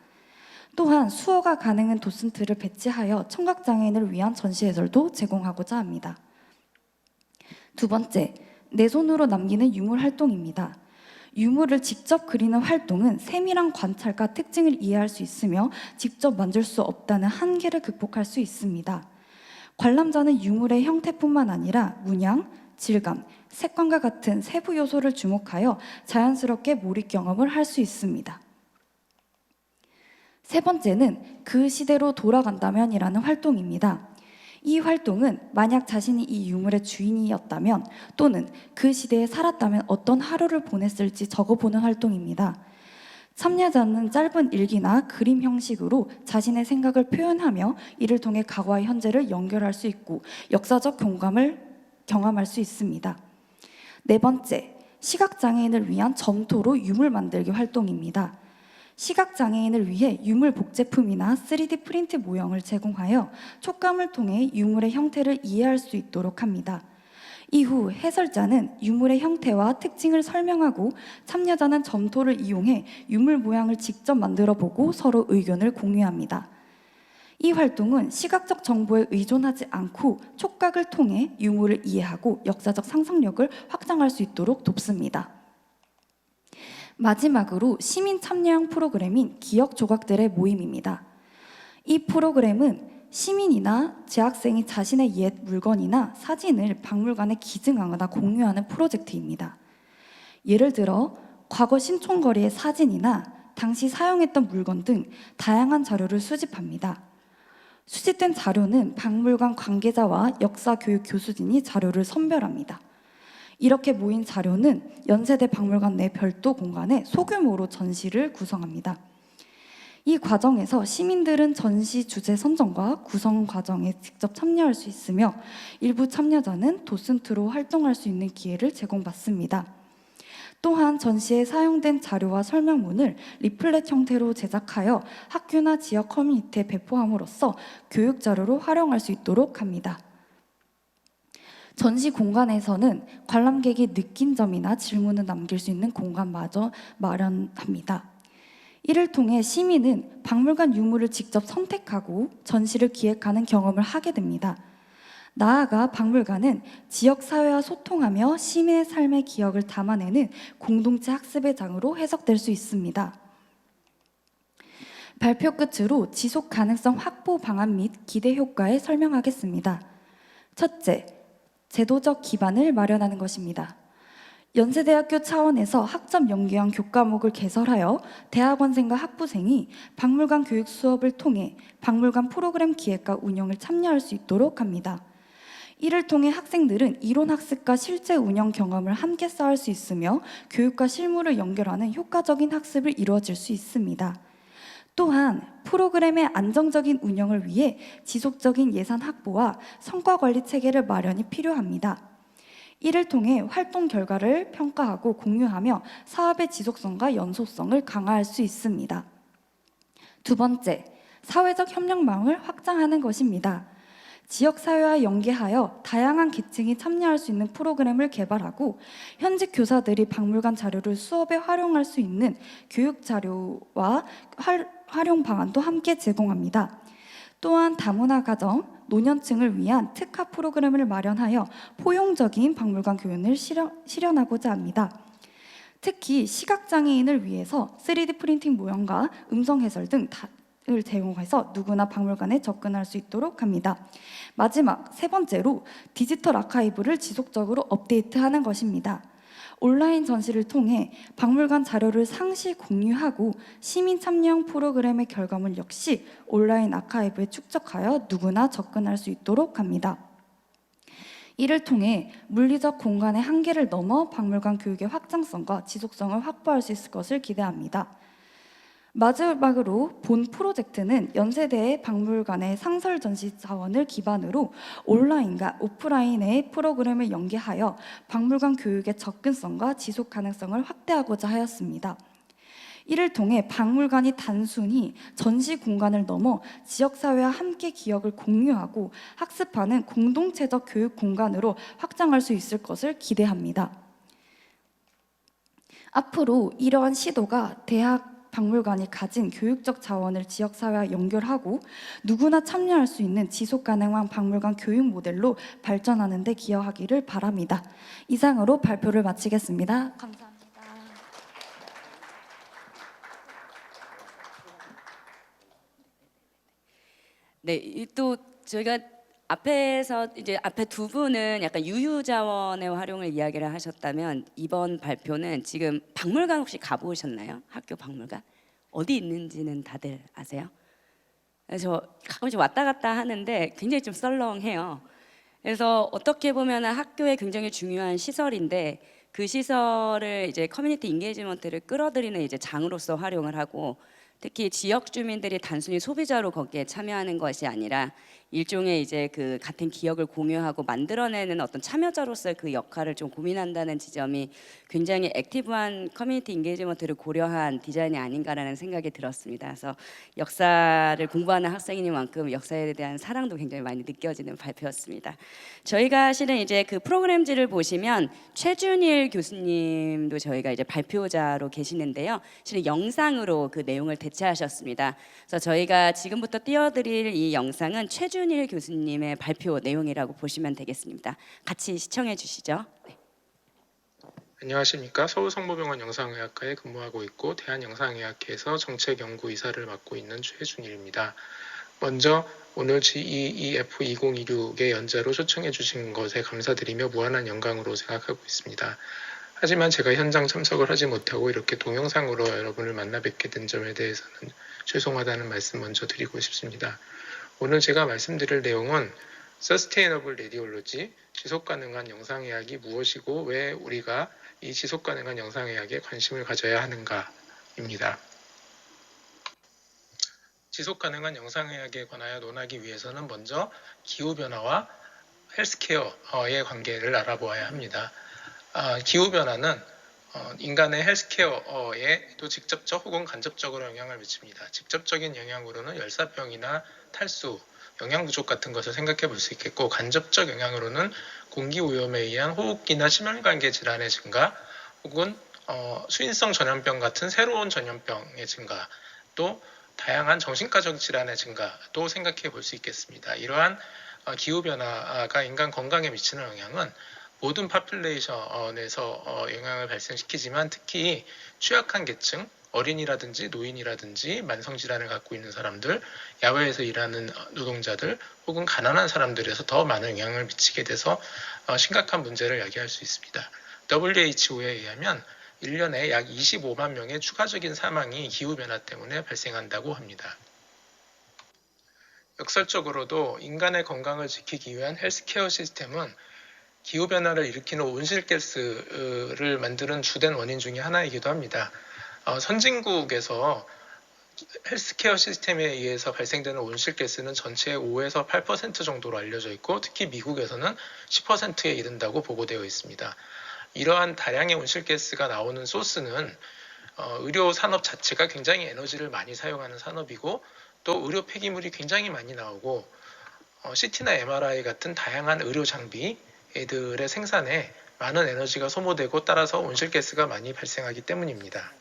또한 수어가 가능한 도슨트를 배치하여 청각장애인을 위한 전시 해설도 제공하고자 합니다. 두 번째, 내 손으로 남기는 유물 활동입니다. 유물을 직접 그리는 활동은 세밀한 관찰과 특징을 이해할 수 있으며 직접 만질 수 없다는 한계를 극복할 수 있습니다. 관람자는 유물의 형태뿐만 아니라 문양, 질감, 색감과 같은 세부 요소를 주목하여 자연스럽게 몰입 경험을 할 수 있습니다. 세 번째는 그 시대로 돌아간다면이라는 활동입니다. 이 활동은 만약 자신이 이 유물의 주인이었다면 또는 그 시대에 살았다면 어떤 하루를 보냈을지 적어보는 활동입니다. 참여자는 짧은 일기나 그림 형식으로 자신의 생각을 표현하며 이를 통해 과거와 현재를 연결할 수 있고 역사적 공감을 경험할 수 있습니다. 네 번째, 시각장애인을 위한 점토로 유물 만들기 활동입니다. 시각장애인을 위해 유물 복제품이나 3D 프린트 모형을 제공하여 촉감을 통해 유물의 형태를 이해할 수 있도록 합니다. 이후 해설자는 유물의 형태와 특징을 설명하고 참여자는 점토를 이용해 유물 모양을 직접 만들어 보고 서로 의견을 공유합니다. 이 활동은 시각적 정보에 의존하지 않고 촉각을 통해 유물을 이해하고 역사적 상상력을 확장할 수 있도록 돕습니다. 마지막으로 시민 참여형 프로그램인 기억 조각들의 모임입니다. 이 프로그램은 시민이나 재학생이 자신의 옛 물건이나 사진을 박물관에 기증하거나 공유하는 프로젝트입니다. 예를 들어 과거 신촌거리의 사진이나 당시 사용했던 물건 등 다양한 자료를 수집합니다. 수집된 자료는 박물관 관계자와 역사교육 교수진이 자료를 선별합니다. 이렇게 모인 자료는 연세대 박물관 내 별도 공간에 소규모로 전시를 구성합니다. 이 과정에서 시민들은 전시 주제 선정과 구성 과정에 직접 참여할 수 있으며 일부 참여자는 도슨트로 활동할 수 있는 기회를 제공받습니다. 또한 전시에 사용된 자료와 설명문을 리플렛 형태로 제작하여 학교나 지역 커뮤니티에 배포함으로써 교육 자료로 활용할 수 있도록 합니다. 전시 공간에서는 관람객이 느낀 점이나 질문을 남길 수 있는 공간마저 마련합니다. 이를 통해 시민은 박물관 유물을 직접 선택하고 전시를 기획하는 경험을 하게 됩니다. 나아가 박물관은 지역 사회와 소통하며 시민의 삶의 기억을 담아내는 공동체 학습의 장으로 해석될 수 있습니다. 발표 끝으로 지속 가능성 확보 방안 및 기대 효과에 설명하겠습니다. 첫째, 제도적 기반을 마련하는 것입니다. 연세대학교 차원에서 학점 연계형 교과목을 개설하여 대학원생과 학부생이 박물관 교육 수업을 통해 박물관 프로그램 기획과 운영을 참여할 수 있도록 합니다. 이를 통해 학생들은 이론 학습과 실제 운영 경험을 함께 쌓을 수 있으며 교육과 실무를 연결하는 효과적인 학습을 이루어질 수 있습니다. 또한 프로그램의 안정적인 운영을 위해 지속적인 예산 확보와 성과 관리 체계를 마련이 필요합니다. 이를 통해 활동 결과를 평가하고 공유하며 사업의 지속성과 연속성을 강화할 수 있습니다. 두 번째, 사회적 협력망을 확장하는 것입니다. 지역사회와 연계하여 다양한 계층이 참여할 수 있는 프로그램을 개발하고 현직 교사들이 박물관 자료를 수업에 활용할 수 있는 교육 자료와 활용 방안도 함께 제공합니다. 또한 다문화 가정, 노년층을 위한 특화 프로그램을 마련하여 포용적인 박물관 교육을 실현하고자 합니다. 특히 시각장애인을 위해서 3D 프린팅 모형과 음성 해설 등을 제공해서 누구나 박물관에 접근할 수 있도록 합니다. 마지막 세 번째로 디지털 아카이브를 지속적으로 업데이트하는 것입니다. 온라인 전시를 통해 박물관 자료를 상시 공유하고 시민 참여형 프로그램의 결과물 역시 온라인 아카이브에 축적하여 누구나 접근할 수 있도록 합니다. 이를 통해 물리적 공간의 한계를 넘어 박물관 교육의 확장성과 지속성을 확보할 수 있을 것을 기대합니다. 마지막으로 본 프로젝트는 연세대의 박물관의 상설 전시 자원을 기반으로 온라인과 오프라인의 프로그램을 연계하여 박물관 교육의 접근성과 지속 가능성을 확대하고자 하였습니다. 이를 통해 박물관이 단순히 전시 공간을 넘어 지역사회와 함께 기억을 공유하고 학습하는 공동체적 교육 공간으로 확장할 수 있을 것을 기대합니다. 앞으로 이러한 시도가 대학 박물관이 가진 교육적 자원을 지역사회와 연결하고 누구나 참여할 수 있는 지속가능한 박물관 교육 모델로 발전하는 데 기여하기를 바랍니다. 이상으로 발표를 마치겠습니다. 감사합니다. 네, 또 저희가 앞에서 이제 앞에 두 분은 약간 유휴자원의 활용을 이야기를 하셨다면 이번 발표는 지금 박물관 혹시 가보셨나요? 학교 박물관? 어디 있는지는 다들 아세요? 저 가끔씩 왔다 갔다 하는데 굉장히 좀 썰렁해요. 그래서 어떻게 보면 학교에 굉장히 중요한 시설인데 그 시설을 이제 커뮤니티 인게이지먼트를 끌어들이는 이제 장으로서 활용을 하고 특히 지역 주민들이 단순히 소비자로 거기에 참여하는 것이 아니라 일종의 이제 그 같은 기억을 공유하고 만들어내는 어떤 참여자로서의 그 역할을 좀 고민한다는 지점이 굉장히 액티브한 커뮤니티 인게이지먼트를 고려한 디자인이 아닌가라는 생각이 들었습니다. 그래서 역사를 공부하는 학생이니만큼 역사에 대한 사랑도 굉장히 많이 느껴지는 발표였습니다. 저희가 실은 이제 그 프로그램지를 보시면 최준일 교수님도 저희가 이제 발표자로 계시는데요. 실은 영상으로 그 내용을 대체하셨습니다. 그래서 저희가 지금부터 띄워드릴 이 영상은 최준일 교수님의 발표 내용이라고 보시면 되겠습니다. 같이 시청해 주시죠. 네. 안녕하십니까. 서울성모병원 영상의학과에 근무하고 있고 대한영상의학회에서 정책연구이사를 맡고 있는 최준일입니다. 먼저 오늘 GEEF 2026의 연자로 초청해 주신 것에 감사드리며 무한한 영광으로 생각하고 있습니다. 하지만 제가 현장 참석을 하지 못하고 이렇게 동영상으로 여러분을 만나 뵙게 된 점에 대해서는 죄송하다는 말씀 먼저 드리고 싶습니다. 오늘 제가 말씀드릴 내용은 Sustainable Radiology, 지속가능한 영상의학이 무엇이고 왜 우리가 이 지속가능한 영상의학에 관심을 가져야 하는가입니다. 지속 가능한 영상의학에 관하여 논하기 위해서는 먼저 기후변화와 헬스케어의 관계를 알아보아야 합니다. 기후변화는 인간의 헬스케어에도 직접적 혹은 간접적으로 영향을 미칩니다. 직접적인 영향으로는 열사병이나 탈수, 영양 부족 같은 것을 생각해 볼 수 있겠고, 간접적 영향으로는 공기오염에 의한 호흡기나 심혈관계 질환의 증가, 혹은 수인성 전염병 같은 새로운 전염병의 증가, 또 다양한 정신과적 질환의 증가도 생각해 볼 수 있겠습니다. 이러한 기후변화가 인간 건강에 미치는 영향은 모든 파퓰레이션에서 영향을 발생시키지만, 특히 취약한 계층, 어린이라든지 노인이라든지 만성질환을 갖고 있는 사람들, 야외에서 일하는 노동자들, 혹은 가난한 사람들에서 더 많은 영향을 미치게 돼서 심각한 문제를 야기할 수 있습니다. WHO에 의하면 1년에 약 25만 명의 추가적인 사망이 기후변화 때문에 발생한다고 합니다. 역설적으로도 인간의 건강을 지키기 위한 헬스케어 시스템은 기후변화를 일으키는 온실가스를 만드는 주된 원인 중에 하나이기도 합니다. 선진국에서 헬스케어 시스템에 의해서 발생되는 온실가스는 전체의 5에서 8% 정도로 알려져 있고, 특히 미국에서는 10%에 이른다고 보고되어 있습니다. 이러한 다량의 온실가스가 나오는 소스는 의료 산업 자체가 굉장히 에너지를 많이 사용하는 산업이고, 또 의료 폐기물이 굉장히 많이 나오고, CT나 MRI 같은 다양한 의료 장비들의 생산에 많은 에너지가 소모되고, 따라서 온실가스가 많이 발생하기 때문입니다.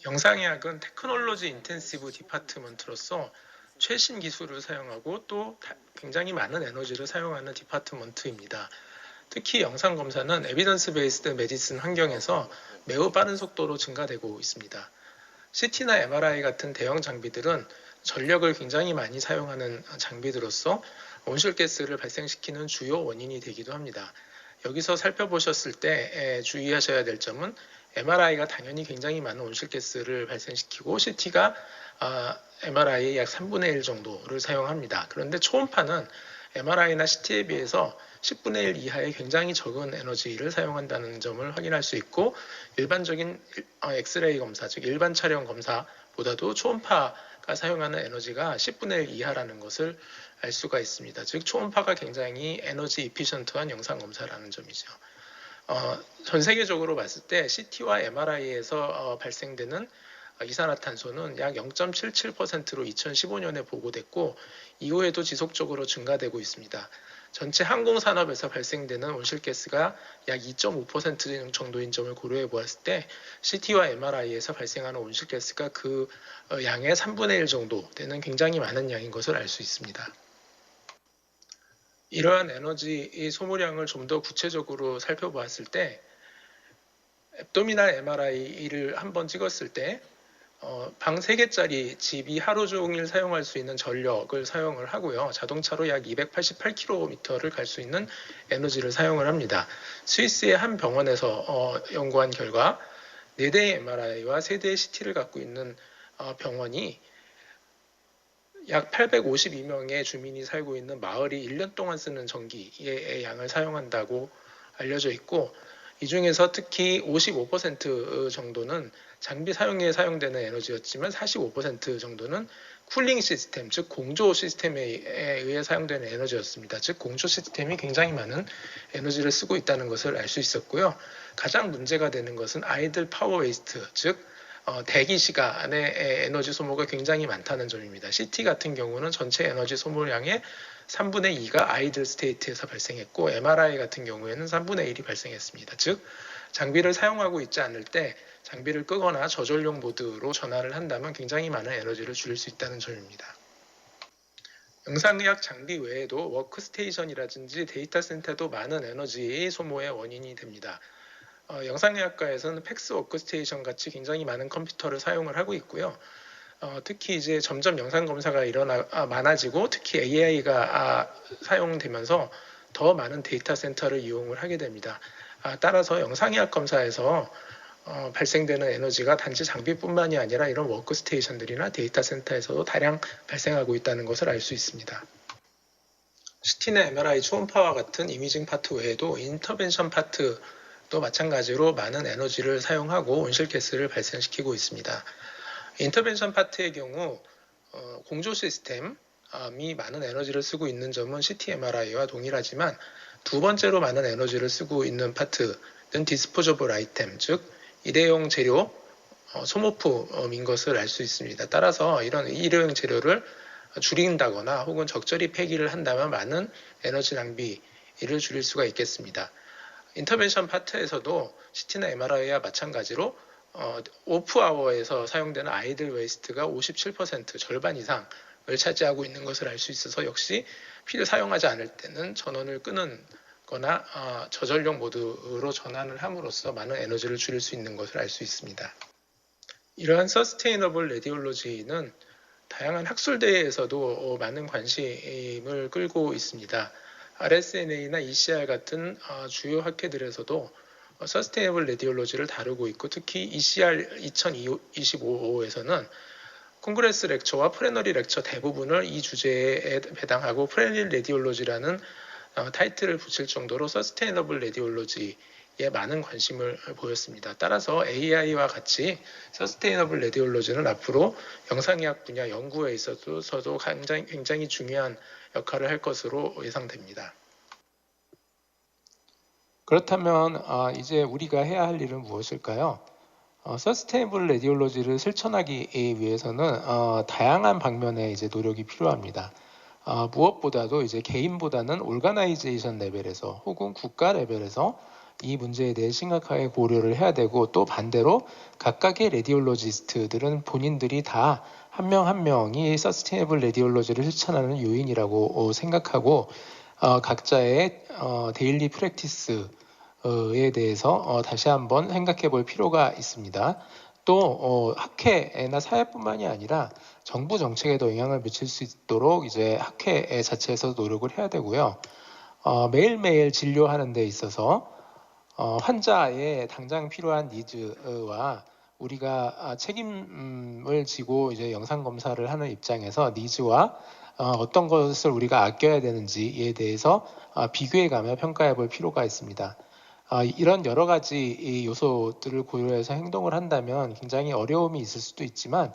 영상의학은 테크놀로지 인텐시브 디파트먼트로서 최신 기술을 사용하고 또 굉장히 많은 에너지를 사용하는 디파트먼트입니다. 특히 영상검사는 에비던스 베이스드 메디슨 환경에서 매우 빠른 속도로 증가되고 있습니다. CT나 MRI 같은 대형 장비들은 전력을 굉장히 많이 사용하는 장비들로서 온실가스를 발생시키는 주요 원인이 되기도 합니다. 여기서 살펴보셨을 때 주의하셔야 될 점은, MRI가 당연히 굉장히 많은 온실가스를 발생시키고 CT가 MRI의 약 3분의 1 정도를 사용합니다. 그런데 초음파는 MRI나 CT에 비해서 10분의 1 이하의 굉장히 적은 에너지를 사용한다는 점을 확인할 수 있고, 일반적인 엑스레이 검사, 즉 일반 촬영 검사보다도 초음파가 사용하는 에너지가 10분의 1 이하라는 것을 알 수가 있습니다. 즉 초음파가 굉장히 에너지 이피션트한 영상 검사라는 점이죠. 전 세계적으로 봤을 때 CT와 MRI에서 발생되는 이산화탄소는 약 0.77%로 2015년에 보고됐고, 이후에도 지속적으로 증가되고 있습니다. 전체 항공산업에서 발생되는 온실가스가 약 2.5% 정도인 점을 고려해 보았을 때, CT와 MRI에서 발생하는 온실가스가 그 양의 3분의 1 정도 되는 굉장히 많은 양인 것을 알 수 있습니다. 이러한 에너지 소모량을 좀 더 구체적으로 살펴보았을 때, 앱도미널 MRI를 한번 찍었을 때 방 3개짜리 집이 하루 종일 사용할 수 있는 전력을 사용을 하고요. 자동차로 약 288km를 갈 수 있는 에너지를 사용을 합니다. 스위스의 한 병원에서 연구한 결과 4대의 MRI와 3대의 CT를 갖고 있는 병원이 약 852명의 주민이 살고 있는 마을이 1년 동안 쓰는 전기의 양을 사용한다고 알려져 있고, 이 중에서 특히 55% 정도는 장비 사용에 사용되는 에너지였지만 45% 정도는 쿨링 시스템, 즉 공조 시스템에 의해 사용되는 에너지였습니다. 즉 공조 시스템이 굉장히 많은 에너지를 쓰고 있다는 것을 알 수 있었고요. 가장 문제가 되는 것은 아이들 파워 웨이스트, 즉 대기 시간의 에너지 소모가 굉장히 많다는 점입니다. CT 같은 경우는 전체 에너지 소모량의 3분의 2가 아이들 스테이트에서 발생했고, MRI 같은 경우에는 3분의 1이 발생했습니다. 즉 장비를 사용하고 있지 않을 때 장비를 끄거나 저전력 모드로 전환을 한다면 굉장히 많은 에너지를 줄일 수 있다는 점입니다. 영상의학 장비 외에도 워크스테이션이라든지 데이터 센터도 많은 에너지 소모의 원인이 됩니다. 영상의학과에서는 팩스 워크스테이션 같이 굉장히 많은 컴퓨터를 사용을 하고 있고요. 특히 이제 점점 영상 검사가 많아지고, 특히 AI가 사용되면서 더 많은 데이터 센터를 이용을 하게 됩니다. 따라서 영상의학 검사에서 발생되는 에너지가 단지 장비뿐만이 아니라 이런 워크스테이션들이나 데이터 센터에서도 다량 발생하고 있다는 것을 알 수 있습니다. CT나 MRI 초음파와 같은 이미징 파트 외에도 인터벤션 파트도 마찬가지로 많은 에너지를 사용하고 온실가스를 발생시키고 있습니다. 인터벤션 파트의 경우 공조 시스템이 많은 에너지를 쓰고 있는 점은 CT MRI와 동일하지만 두 번째로 많은 에너지를 쓰고 있는 파트는 디스포저블 아이템, 즉 일회용 재료 소모품인 것을 알 수 있습니다. 따라서 이런 일회용 재료를 줄인다거나 혹은 적절히 폐기를 한다면 많은 에너지 낭비를 줄일 수가 있겠습니다. 인터벤션 파트에서도 CT나 MRI와 마찬가지로 오프아워에서 사용되는 아이들 웨이스트가 57% 절반 이상을 차지하고 있는 것을 알 수 있어서 역시 필요 사용하지 않을 때는 전원을 끄는 거나 저전력 모드로 전환을 함으로써 많은 에너지를 줄일 수 있는 것을 알 수 있습니다. 이러한 서스테이너블 레디올로지는 다양한 학술대회에서도 많은 관심을 끌고 있습니다. RSNA나 ECR 같은 주요 학회들에서도 서스테이너블 레디올로지를 다루고 있고 특히 ECR 2025에서는 콩그레스 렉처와 플래너리 렉처 대부분을 이 주제에 배당하고 플래너리 레디올로지라는 타이틀을 붙일 정도로 서스테이너블 레디올로지에 많은 관심을 보였습니다. 따라서 AI와 같이 서스테이너블 레디올로지는 앞으로 영상의학 분야 연구에 있어서도 굉장히 중요한 역할을 할 것으로 예상됩니다. 그렇다면 이제 우리가 해야 할 일은 무엇일까요? 서스테이너블 레디올로지를 실천하기 위해서는 다양한 방면의 이제 노력이 필요합니다. 무엇보다도 이제 개인보다는 올가나이제이션 레벨에서 혹은 국가 레벨에서 이 문제에 대해 심각하게 고려를 해야 되고 또 반대로 각각의 레디올로지스트들은 본인들이 다 한 명 한 명이 서스테이너블 레디올로지를 실천하는 요인이라고 생각하고 각자의 데일리 프랙티스에 대해서 다시 한번 생각해 볼 필요가 있습니다. 또 학회나 사회뿐만이 아니라 정부 정책에도 영향을 미칠 수 있도록 이제 학회 자체에서 노력을 해야 되고요. 매일매일 진료하는 데 있어서 환자의 당장 필요한 니즈와 우리가 책임을 지고 이제 영상 검사를 하는 입장에서 니즈와 어떤 것을 우리가 아껴야 되는지에 대해서 비교해가며 평가해 볼 필요가 있습니다. 이런 여러 가지 요소들을 고려해서 행동을 한다면 굉장히 어려움이 있을 수도 있지만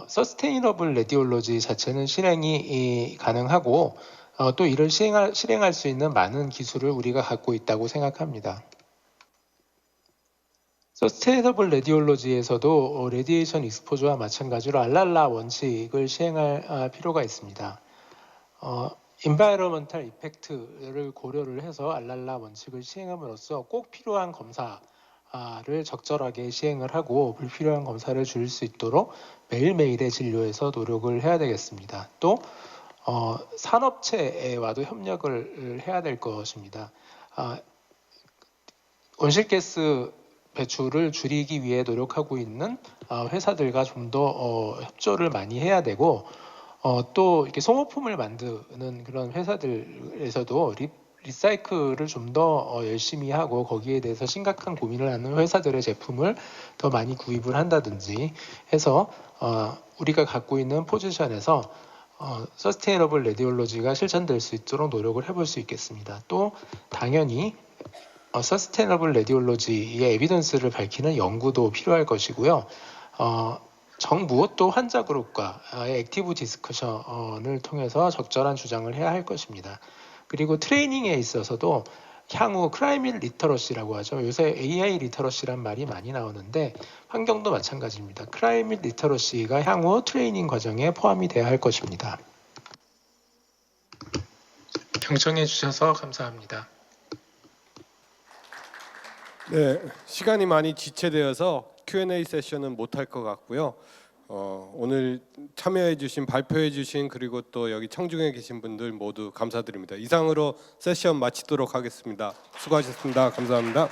서스테이너블 레디올로지 자체는 실행이 가능하고 또 이를 실행할 수 있는 많은 기술을 우리가 갖고 있다고 생각합니다. 서스테이너블 레디올로지에서도 레디에이션 익스포저와 마찬가지로 알랄라 원칙을 시행할 필요가 있습니다. 인바이러먼탈 이펙트를 고려를 해서 알랄라 원칙을 시행함으로써 꼭 필요한 검사를 적절하게 시행을 하고 불필요한 검사를 줄일 수 있도록 매일매일의 진료에서 노력을 해야 되겠습니다. 또 산업체와도 협력을 해야 될 것입니다. 온실가스 배출을 줄이기 위해 노력하고 있는 회사들과 좀 더 협조를 많이 해야 되고 또 이렇게 소모품을 만드는 그런 회사들에서도 리사이클을 좀 더 열심히 하고 거기에 대해서 심각한 고민을 하는 회사들의 제품을 더 많이 구입을 한다든지 해서 우리가 갖고 있는 포지션에서 서스테이너블 레디올로지가 실천될 수 있도록 노력을 해볼 수 있겠습니다. 또 당연히 서스테이너블 레디올로지의 에비던스를 밝히는 연구도 필요할 것이고요. 정부 또 환자 그룹과의 액티브 디스커션을 통해서 적절한 주장을 해야 할 것입니다. 그리고 트레이닝에 있어서도 향후 클라이밋 리터러시라고 하죠. 요새 AI 리터러시란 말이 많이 나오는데 환경도 마찬가지입니다. 클라이밋 리터러시가 향후 트레이닝 과정에 포함이 돼야 할 것입니다. 경청해 주셔서 감사합니다. 네, 시간이 많이 지체되어서 Q&A 세션은 못할 것 같고요. 오늘 참여해주신 발표해주신 그리고 또 여기 청중에 계신 분들 모두 감사드립니다. 이상으로 세션 마치도록 하겠습니다. 수고하셨습니다. 감사합니다.